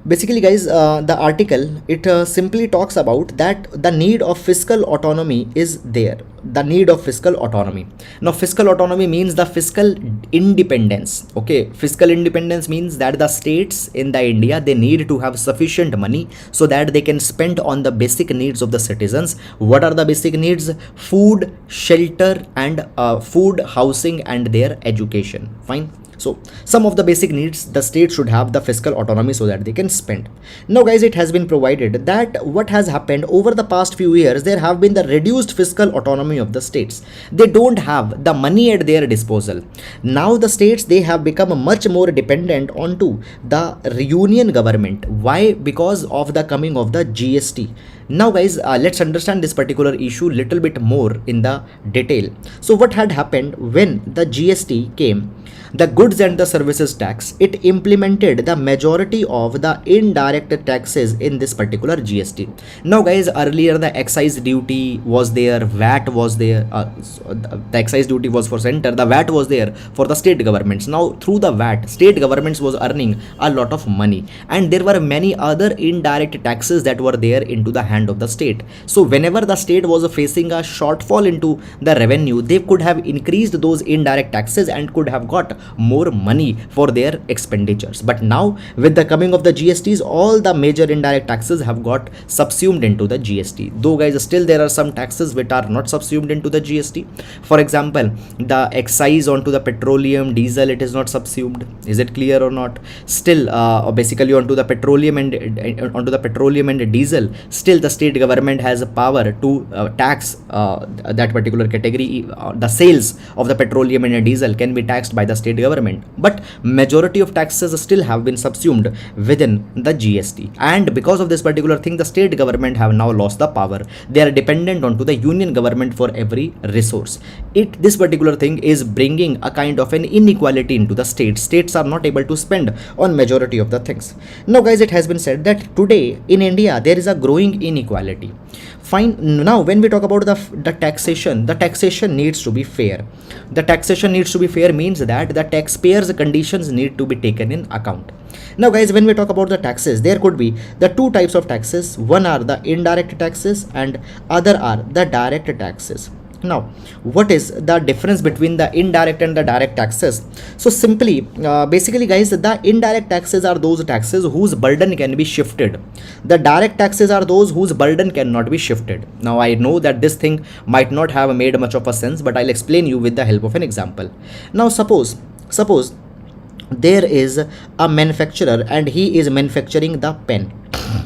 basically guys, the article, it simply talks about that the need of fiscal autonomy is there. The need of fiscal autonomy. Now fiscal autonomy means the fiscal independence. Okay, fiscal independence means that the states in the India, they need to have sufficient money so that they can spend on the basic needs of the citizens. What are the basic needs? Food, shelter, and food, housing, and their education. Fine. So some of the basic needs the state should have the fiscal autonomy so that they can spend. Now guys, it has been provided that what has happened over the past few years, there have been the reduced fiscal autonomy of the states. They don't have the money at their disposal. Now the states, they have become much more dependent onto the union government. Why? Because of the coming of the GST. Now guys, let's understand this particular issue little bit more in the detail. So what had happened when the GST came? The goods and the services tax, it implemented the majority of the indirect taxes in this particular GST. Now guys, earlier the excise duty was there, VAT was there, the excise duty was for center, the VAT was there for the state governments. Now through the VAT, state governments was earning a lot of money, and there were many other indirect taxes that were there into the hand of the state. So whenever the state was facing a shortfall into the revenue, they could have increased those indirect taxes and could have got more money for their expenditures. But now with the coming of the GSTs, all the major indirect taxes have got subsumed into the GST. Though guys, still there are some taxes which are not subsumed into the GST. For example, the excise onto the petroleum, diesel, it is not subsumed. Is it clear or not? Still basically onto the petroleum and diesel, still the state government has a power to tax that particular category. The sales of the petroleum and diesel can be taxed by the state government, but majority of taxes still have been subsumed within the GST. And because of this particular thing, the state government have now lost the power. They are dependent onto the union government for every resource. This particular thing is bringing a kind of an inequality into the states. States are not able to spend on majority of the things. Now guys, it has been said that today in India there is a growing inequality. Fine. Now when we talk about the taxation needs to be fair. The taxation needs to be fair means that the taxpayers conditions need to be taken in account. Now guys, when we talk about the taxes, there could be the two types of taxes. One are the indirect taxes and other are the direct taxes. Now what is the difference between the indirect and the direct taxes? So simply basically guys, the indirect taxes are those taxes whose burden can be shifted. The direct taxes are those whose burden cannot be shifted. Now I know that this thing might not have made much of a sense, but I'll explain you with the help of an example. Now suppose there is a manufacturer and he is manufacturing the pen.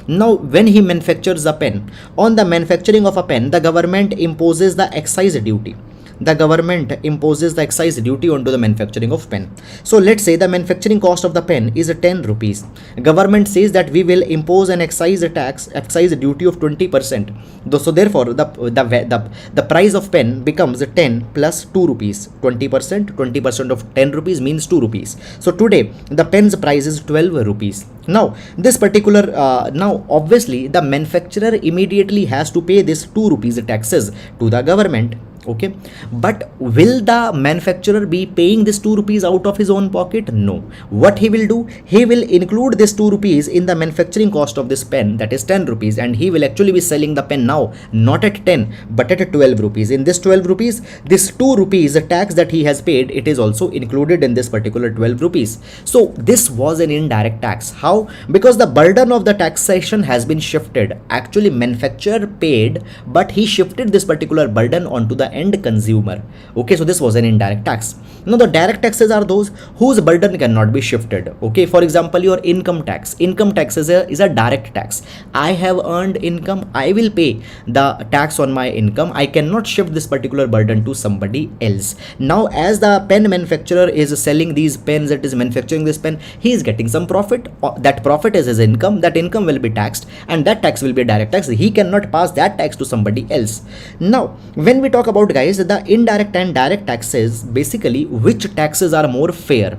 Now when he manufactures a pen, on the manufacturing of a pen, the government imposes the excise duty. The government imposes the excise duty onto the manufacturing of pen. So let's say the manufacturing cost of the pen is 10 rupees. Government says that we will impose an excise duty of 20%. So therefore the price of pen becomes 10 plus 2 rupees. 20% of 10 rupees means 2 rupees. So today the pen's price is 12 rupees. Now this particular now obviously the manufacturer immediately has to pay this 2 rupees taxes to the government. Okay, but will the manufacturer be paying this 2 rupees out of his own pocket? No. What he will do, he will include this 2 rupees in the manufacturing cost of this pen, that is 10 rupees, and he will actually be selling the pen now not at 10 but at 12 rupees. In this 12 rupees, this 2 rupees tax that he has paid, it is also included in this particular 12 rupees. So this was an indirect tax. How? Because the burden of the taxation has been shifted. Actually manufacturer paid, but he shifted this particular burden onto the end consumer. Okay, so this was an indirect tax. Now the direct taxes are those whose burden cannot be shifted. Okay, for example, your income tax. Income tax is a direct tax. I have earned income, I will pay the tax on my income. I cannot shift this particular burden to somebody else. Now as the pen manufacturer is selling these pens, it is manufacturing this pen, he is getting some profit. That profit is his income. That income will be taxed, and that tax will be a direct tax. He cannot pass that tax to somebody else. Now when we talk about, guys, the indirect and direct taxes, basically which taxes are more fair,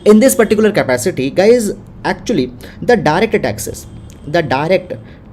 in this particular capacity, guys, actually the direct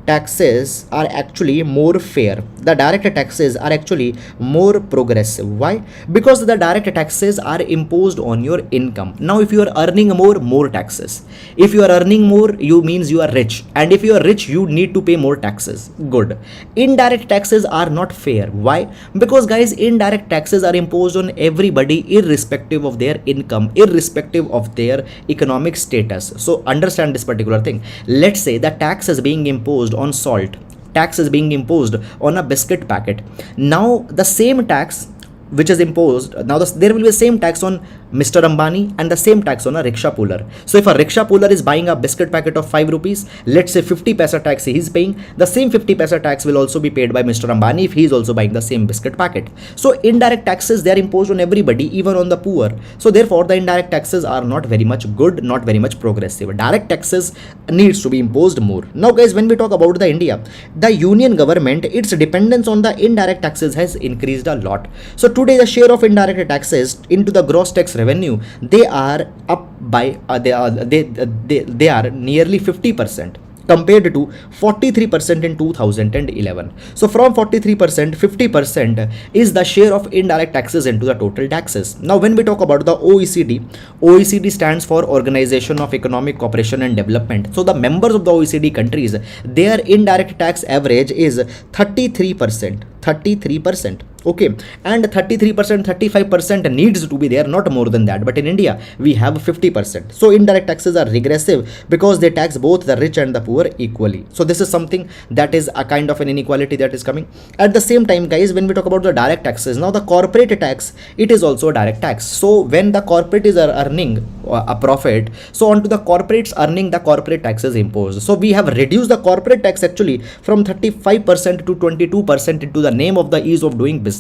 taxes are actually more fair. The direct taxes are actually more progressive. Why? Because the direct taxes are imposed on your income. Now if you are earning more taxes. If you are earning more, you means you are rich, and if you are rich, you need to pay more taxes. Good. Indirect taxes are not fair. Why? Because, guys, indirect taxes are imposed on everybody irrespective of their income, irrespective of their economic status. So understand this particular thing. Let's say the tax is being imposed on salt, tax is being imposed on a biscuit packet. Now the same tax which is imposed, now there will be the same tax on Mr. Ambani and the same tax on a rickshaw puller. So if a rickshaw puller is buying a biscuit packet of 5 rupees, let's say 50 paisa tax he is paying, the same 50 paisa tax will also be paid by Mr. Ambani if he is also buying the same biscuit packet. So indirect taxes, they are imposed on everybody, even on the poor. So therefore the indirect taxes are not very much good, not very much progressive. Direct taxes needs to be imposed more. Now guys, when we talk about the India, the union government, its dependence on the indirect taxes has increased a lot. So today the share of indirect taxes into the gross tax revenue, they are up by they are nearly 50% compared to 43% in 2011. So from 43%, 50% is the share of indirect taxes into the total taxes. Now when we talk about the OECD stands for Organization of Economic Cooperation and Development. So the members of the OECD countries, their indirect tax average is 33%. Okay, and 33%, 35% needs to be there, not more than that. But in India, we have 50%. So indirect taxes are regressive because they tax both the rich and the poor equally. So this is something that is a kind of an inequality that is coming. At the same time, guys, when we talk about the direct taxes, now the corporate tax, it is also a direct tax. So when the corporate is earning a profit, so onto the corporates earning, the corporate tax is imposed. So we have reduced the corporate tax actually from 35% to 22% into the name of the ease of doing business.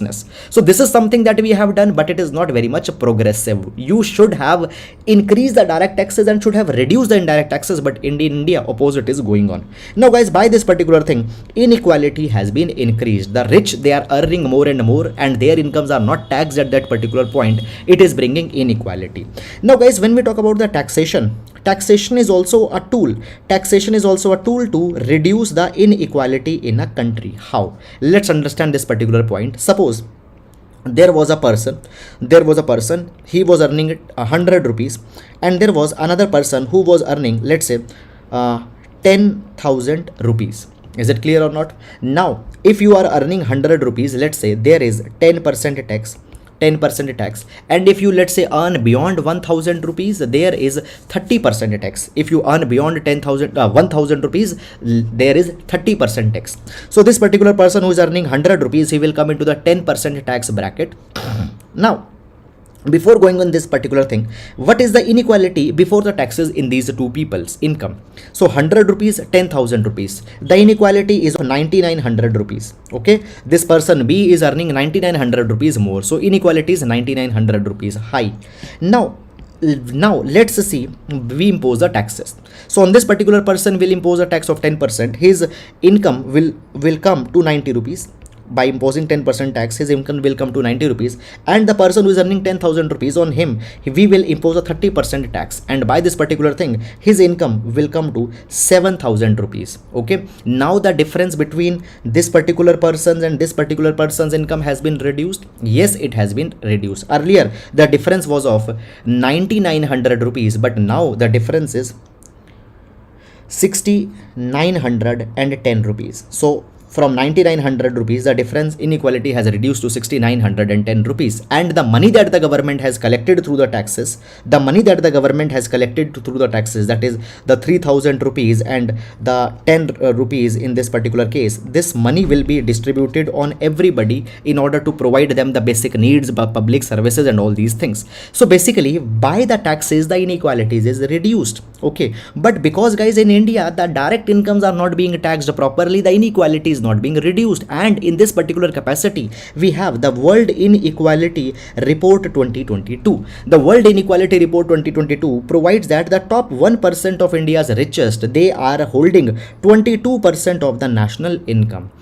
So this is something that we have done, but it is not very much progressive. You should have increased the direct taxes and should have reduced the indirect taxes, but in India opposite is going on. Now guys, by this particular thing, inequality has been increased. The rich, they are earning more and more, and their incomes are not taxed at that particular point. It is bringing inequality. Now guys, when we talk about the taxation, taxation is also a tool. Taxation is also a tool to reduce the inequality in a country. How? Let's understand this particular point. Suppose there was a person, he was earning 100 rupees, and there was another person who was earning, let's say, 10,000 rupees. Is it clear or not? Now if you are earning 100 rupees, let's say there is 10% tax, 10% tax, and if you, let's say, earn beyond 1000 rupees, there is 30% tax. If you earn beyond 1000 rupees, there is 30% tax. So this particular person who is earning 100 rupees, he will come into the 10% tax bracket. Now before going on this particular thing, what is the inequality before the taxes in these two people's income? So 100 rupees, 10,000 rupees, the inequality is 9900 rupees. Okay, this person B is earning 9900 rupees more, so inequality is 9900 rupees high. Now let's see, we impose the taxes. So on this particular person will impose a tax of 10%. His income will come to 90 rupees. By imposing 10% tax, his income will come to 90 rupees, and the person who is earning 10,000 rupees, on him we will impose a 30% tax, and by this particular thing his income will come to 7,000 rupees. Okay, now the difference between this particular person's and this particular person's income has been reduced. Yes, it has been reduced. Earlier the difference was of 9,900 rupees, but now the difference is 6,910 rupees. So from 9,900 rupees, the difference inequality has reduced to 6,910 rupees. And the money that the government has collected through the taxes, that is the 3,000 rupees and the 10 rupees in this particular case, this money will be distributed on everybody in order to provide them the basic needs, public services and all these things. So basically by the taxes, the inequalities is reduced. Okay, but because guys in India the direct incomes are not being taxed properly, the inequality is not being reduced. And in this particular capacity we have the World Inequality Report 2022. The World Inequality Report 2022 provides that the top 1% of India's richest, they are holding 22% of the national income.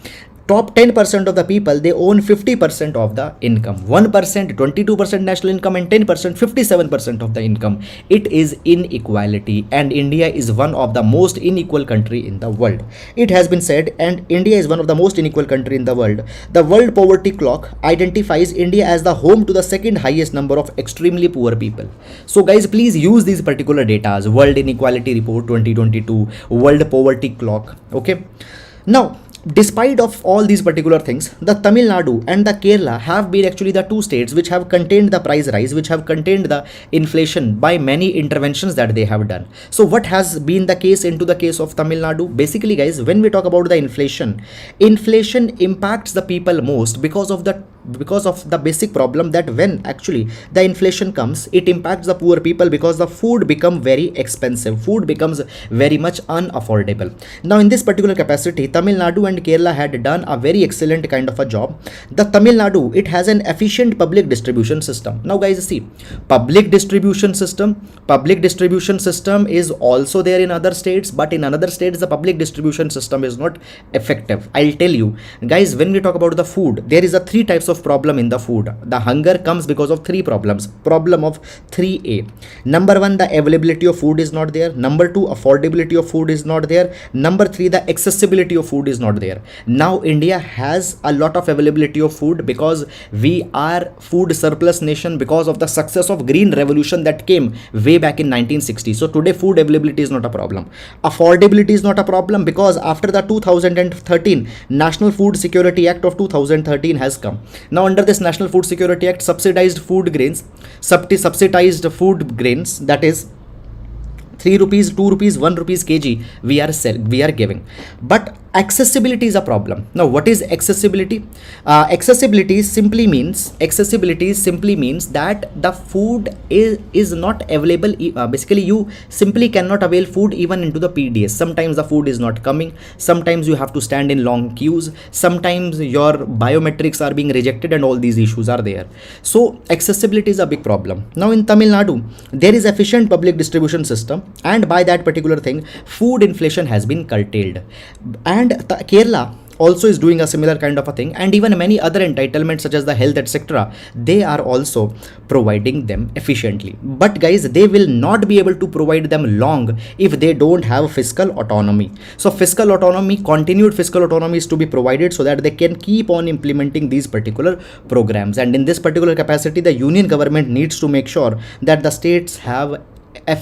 Top 10% of the people, they own 50% of the income. 1% 22% national income, and 10% 57% of the income. It is inequality, and India is one of the most unequal country in the world. It has been said, and India is one of the most unequal country in the world. The World Poverty Clock identifies India as the home to the second highest number of extremely poor people. So guys, please use these particular data: World Inequality Report 2022, World Poverty Clock. Okay, now despite of all these particular things, the Tamil Nadu and the Kerala have been actually the two states which have contained the price rise, which have contained the inflation by many interventions that they have done. So what has been the case into the case of Tamil Nadu? Basically guys, when we talk about the inflation impacts the people most because of the basic problem that when actually the inflation comes, it impacts the poor people because the food become very expensive, food becomes very much unaffordable. Now in this particular capacity, Tamil Nadu and Kerala had done a very excellent kind of a job. The Tamil Nadu, it has an efficient public distribution system. Now guys, see, public distribution system is also there in other states, but in another states the public distribution system is not effective. I'll tell you guys, when we talk about the food, there is a three types of problem in the food. The hunger comes because of three problems. Problem of 3A. Number 1, the availability of food is not there. Number 2, affordability of food is not there. Number 3, the accessibility of food is not there. Now India has a lot of availability of food because we are food surplus nation because of the success of green revolution that came way back in 1960. So today food availability is not a problem. Affordability is not a problem because after the 2013 National Food Security Act of 2013 has come. Now under this National Food Security Act, subsidized food grains, that is 3 rupees, 2 rupees, 1 rupees kg we are giving. But accessibility is a problem. Now what is accessibility? Accessibility simply means that the food is not available. Basically you simply cannot avail food even into the PDS. Sometimes the food is not coming, sometimes you have to stand in long queues, sometimes your biometrics are being rejected, and all these issues are there. So accessibility is a big problem. Now in Tamil Nadu there is efficient public distribution system, and by that particular thing food inflation has been curtailed. And Kerala also is doing a similar kind of a thing, and even many other entitlements such as the health, etc., they are also providing them efficiently. But guys, they will not be able to provide them long if they don't have fiscal autonomy. So fiscal autonomy, continued fiscal autonomy is to be provided so that they can keep on implementing these particular programs. And in this particular capacity, the union government needs to make sure that the states have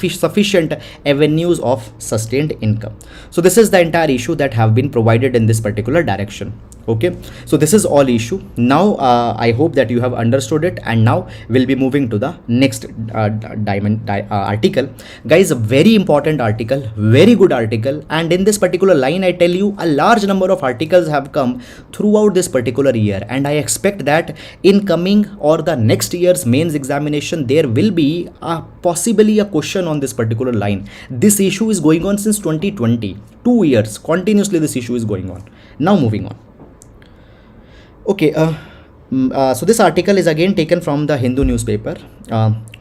sufficient avenues of sustained income. So this is the entire issue that have been provided in this particular direction. Okay, so this is all issue. Now I hope that you have understood it, and now we'll be moving to the next article. Guys, a very important article, very good article, and in this particular line I tell you a large number of articles have come throughout this particular year, and I expect that in coming or the next year's mains examination there will be possibly a question on this particular line. This issue is going on since 2020, 2 years continuously this issue is going on. Now moving on. Okay, so this article is again taken from the Hindu newspaper.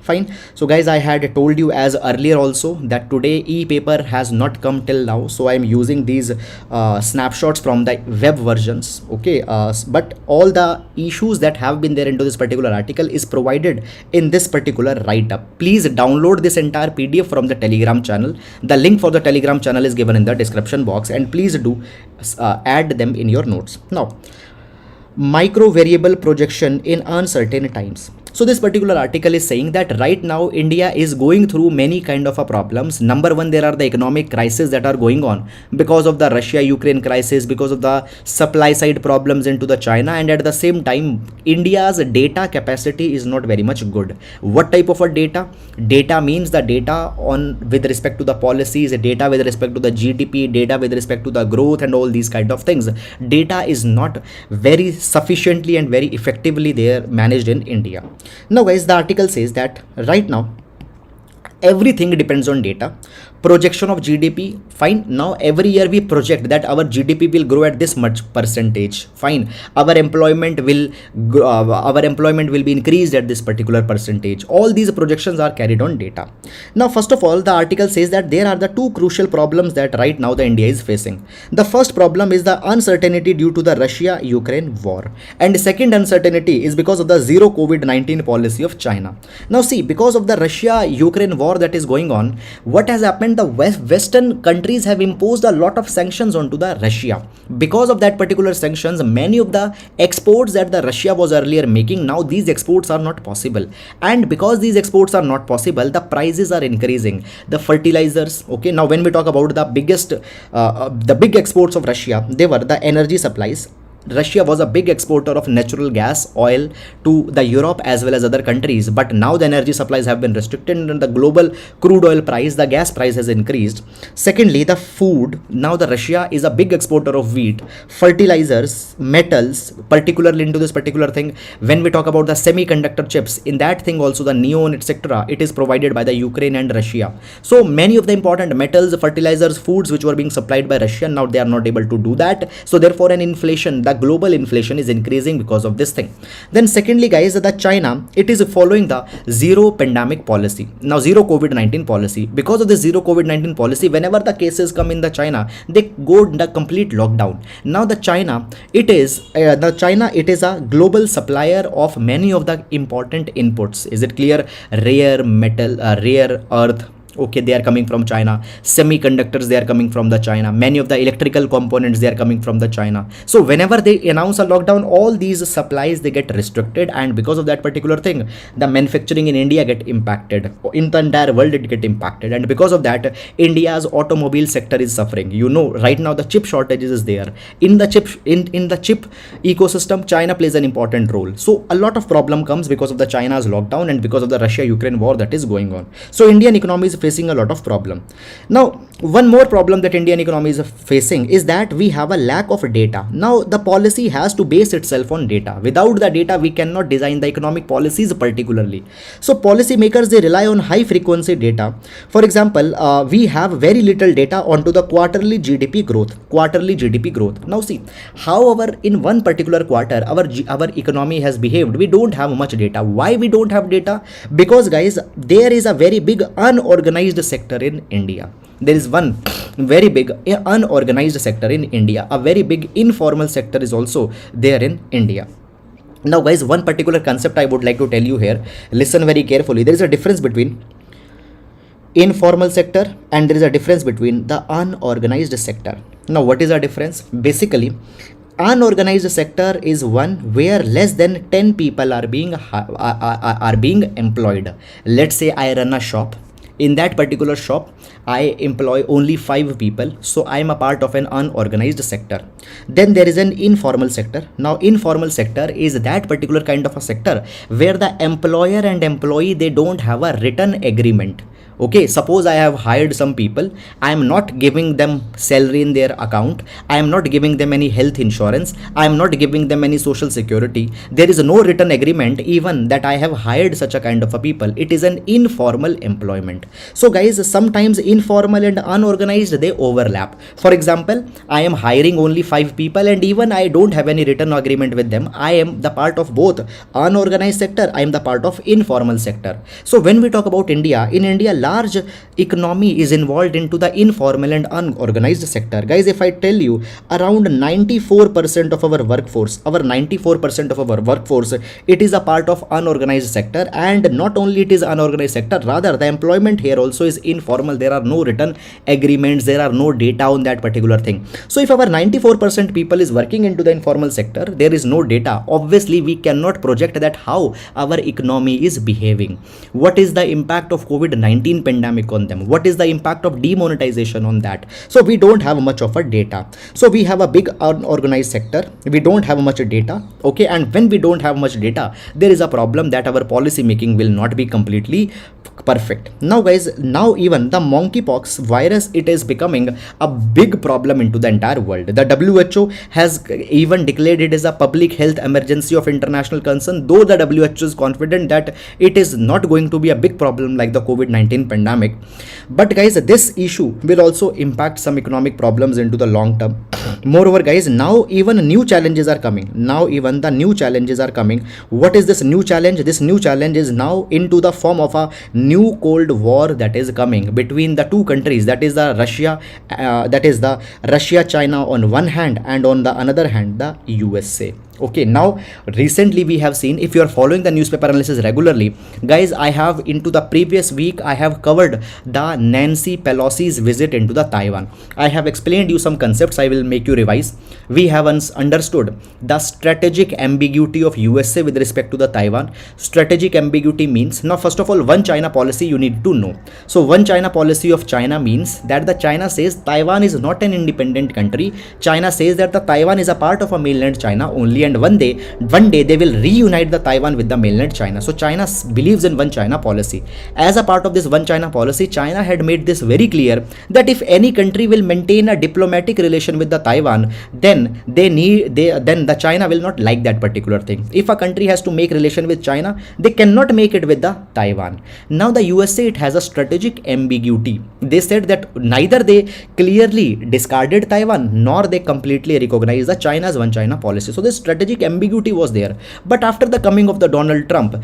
Fine. So guys, I had told you as earlier also that today e-paper has not come till now, so I am using these snapshots from the web versions. Okay, but all the issues that have been there into this particular article is provided in this particular write-up. Please download this entire PDF from the Telegram channel. The link for the Telegram channel is given in the description box, and please do add them in your notes. Now, micro variable projection in uncertain times. So this particular article is saying that right now India is going through many kind of problems. Number one, there are the economic crises that are going on because of the Russia-Ukraine crisis, because of the supply side problems into the China, and at the same time India's data capacity is not very much good. What type of a data? Data means the data on with respect to the policies, data with respect to the GDP, data with respect to the growth and all these kind of things. Data is not very sufficiently and very effectively there managed in India. Now guys, the article says that right now everything depends on data. Projection of GDP, fine. Now every year we project that our GDP will grow at this much percentage, fine. Our employment will be increased at this particular percentage. All these projections are carried on data. Now first of all, the article says that there are the two crucial problems that right now the India is facing. The first problem is the uncertainty due to the Russia-Ukraine war, and the second uncertainty is because of the zero COVID-19 policy of China. Now see, because of the Russia-Ukraine war that is going on, what has happened? The Western countries have imposed a lot of sanctions onto the Russia. Because of that particular sanctions, many of the exports that the Russia was earlier making, now these exports are not possible. And because these exports are not possible, the prices are increasing. The fertilizers, okay, now when we talk about the big exports of Russia, they were the energy supplies. Russia was a big exporter of natural gas, oil to the Europe as well as other countries, but now the energy supplies have been restricted and the global crude oil price, the gas price has increased. Secondly, the food, now the Russia is a big exporter of wheat, fertilizers, metals, particularly into this particular thing. When we talk about the semiconductor chips, in that thing also the neon, etc., it is provided by the Ukraine and Russia. So many of the important metals, fertilizers, foods which were being supplied by Russia, now they are not able to do that. So therefore an inflation, the global inflation is increasing because of this thing. Then secondly guys, the China, it is following the zero pandemic policy, now zero COVID-19 policy. Because of the zero COVID-19 policy, whenever the cases come in the China, they go in the complete lockdown. Now the China, it is a global supplier of many of the important inputs. Is it clear? Rare metal, rare earth, okay, they are coming from China. Semiconductors, they are coming from the China. Many of the electrical components, they are coming from the China. So whenever they announce a lockdown, all these supplies, they get restricted, and because of that particular thing, the manufacturing in India get impacted. In the entire world it get impacted, and because of that India's automobile sector is suffering. You know, right now the chip shortages is there. In the chip ecosystem, China plays an important role. So a lot of problem comes because of the China's lockdown and because of the Russia-Ukraine war that is going on. So Indian economy is facing a lot of problem. Now one more problem that Indian economy is facing is that we have a lack of data. Now the policy has to base itself on data. Without the data we cannot design the economic policies particularly. So policy makers, they rely on high frequency data. For example, we have very little data onto the quarterly GDP growth. Now see, however, in one particular quarter our economy has behaved. We don't have much data. Why we don't have data? Because guys, there is a very big unorganized sector in India. there is one very big unorganized sector in India. A very big informal sector is also there in India. Now guys, one particular concept I would like to tell you here. Listen very carefully. There is a difference between informal sector and there is a difference between the unorganized sector. Now what is the difference? Basically, unorganized sector is one where less than 10 people are being employed. Let's say I run a shop. In that particular shop, I employ only 5 people, so I am a part of an unorganized sector. Then there is an informal sector. Now informal sector is that particular kind of a sector where the employer and employee, they don't have a written agreement. Okay, suppose I have hired some people, I am not giving them salary in their account, I am not giving them any health insurance, I am not giving them any social security. There is no written agreement even that I have hired such a kind of a people. It is an informal employment. So guys, sometimes informal and unorganized, they overlap. For example, I am hiring only 5 people and even I don't have any written agreement with them. I am the part of both unorganized sector, I am the part of informal sector. So when we talk about India, in India, large economy is involved into the informal and unorganized sector. Guys, if I tell you, around 94% of our workforce, it is a part of unorganized sector. And not only it is unorganized sector, rather the employment here also is informal. There are no written agreements, there are no data on that particular thing. So if our 94% people is working into the informal sector, there is no data. Obviously we cannot project that how our economy is behaving. What is the impact of COVID-19 pandemic on them? What is the impact of demonetization on that? So we don't have much of a data. So we have a big unorganized sector, we don't have much data. Okay, and when we don't have much data, there is a problem that our policy making will not be completely perfect. Now guys, now even the monkeypox virus, it is becoming a big problem into the entire world. The WHO has even declared it as a public health emergency of international concern, though the WHO is confident that it is not going to be a big problem like the COVID-19 pandemic. But guys, this issue will also impact some economic problems into the long term. Moreover guys, now even new challenges are coming. What is this new challenge? This new challenge is now into the form of a new cold war that is coming between the two countries, that is the Russia China on one hand, and on the another hand the USA. Okay, now recently we have seen, if you are following the newspaper analysis regularly, guys, I have into the previous week I have covered the Nancy Pelosi's visit into the Taiwan. I have explained you some concepts, I will make you revise. We have understood the strategic ambiguity of USA with respect to the Taiwan. Strategic ambiguity means, now first of all, one China policy you need to know. So one China policy of China means that the China says Taiwan is not an independent country. China says that the Taiwan is a part of a mainland China only, and one day they will reunite the Taiwan with the mainland China. So China believes in one China policy. As a part of this one China policy, China had made this very clear that if any country will maintain a diplomatic relation with the Taiwan, then the China will not like that particular thing. If a country has to make relation with China, they cannot make it with the Taiwan. Now the USA, it has a strategic ambiguity. They said that neither they clearly discarded Taiwan nor they completely recognized the China's one China policy. So this strategic ambiguity was there. But after the coming of the Donald Trump,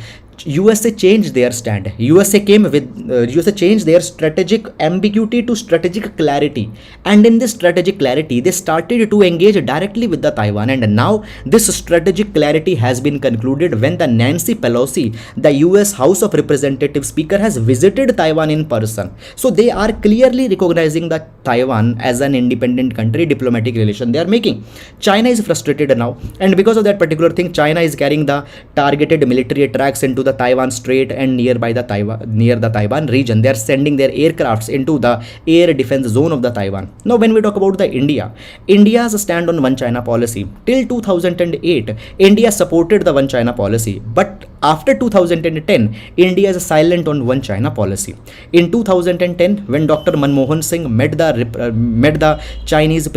USA changed their stand. USA changed their strategic ambiguity to strategic clarity, and in this strategic clarity they started to engage directly with the Taiwan. And now this strategic clarity has been concluded when the Nancy Pelosi, the US House of Representatives Speaker, has visited Taiwan in person. So they are clearly recognizing the Taiwan as an independent country. Diplomatic relation they are making. China is frustrated now, and because of that particular thing, China is carrying the targeted military attacks into the Taiwan Strait and near the Taiwan region. They are sending their aircrafts into the air defense zone of the Taiwan. Now when we talk about the India's stand on one China policy, till 2008 India supported the one China policy, but after 2010 India is silent on one China policy. In 2010, when Dr. Manmohan Singh met the Chinese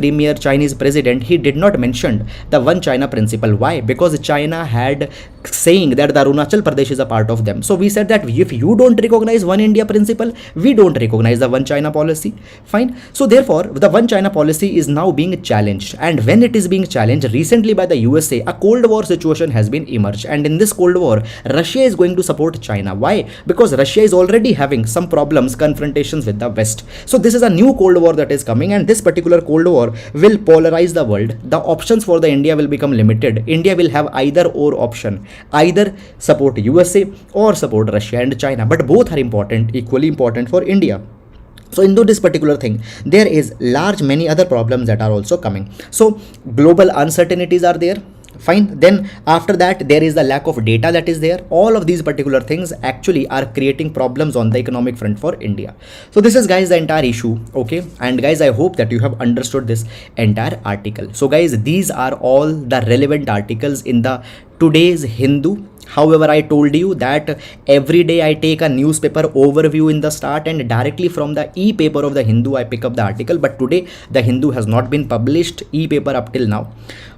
president, he did not mention the one China principle. Why? Because China had saying that the Arunachal Pradesh is a part of them. So we said that if you don't recognize one India principle, we don't recognize the one China policy. Fine. So therefore the one China policy is now being challenged, and when it is being challenged recently by the USA, a cold war situation has been emerged, and in this cold war Russia is going to support China. Why? Because Russia is already having some problems, confrontations with the West. So this is a new Cold War that is coming, and this particular Cold War will polarize the world. The options for the India will become limited. India will have either or option, either support USA or support Russia and China, but both are important, equally important for India. So into this particular thing, there is large many other problems that are also coming. So global uncertainties are there. Fine. Then after that, there is the lack of data that is there. All of these particular things actually are creating problems on the economic front for India. So this is, guys, the entire issue. Okay. And guys, I hope that you have understood this entire article. So guys, these are all the relevant articles in the today's Hindu. However, I told you that every day I take a newspaper overview in the start, and directly from the e-paper of the Hindu I pick up the article. But today the Hindu has not been published e-paper up till now.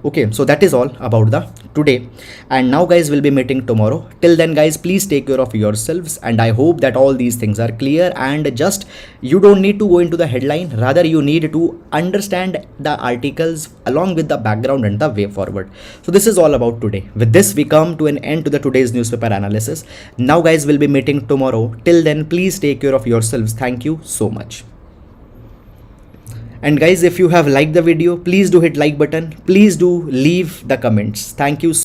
Okay, so that is all about the today. And now, guys, we'll be meeting tomorrow. Till then, guys, please take care of yourselves, and I hope that all these things are clear. And just you don't need to go into the headline, rather you need to understand the articles along with the background and the way forward. So this is all about today. With this, we come to an end to the today's newspaper analysis. Now, guys, we'll be meeting tomorrow. Till then, please take care of yourselves. Thank you so much. And guys, if you have liked the video, please do hit like button. Please do leave the comments. Thank you.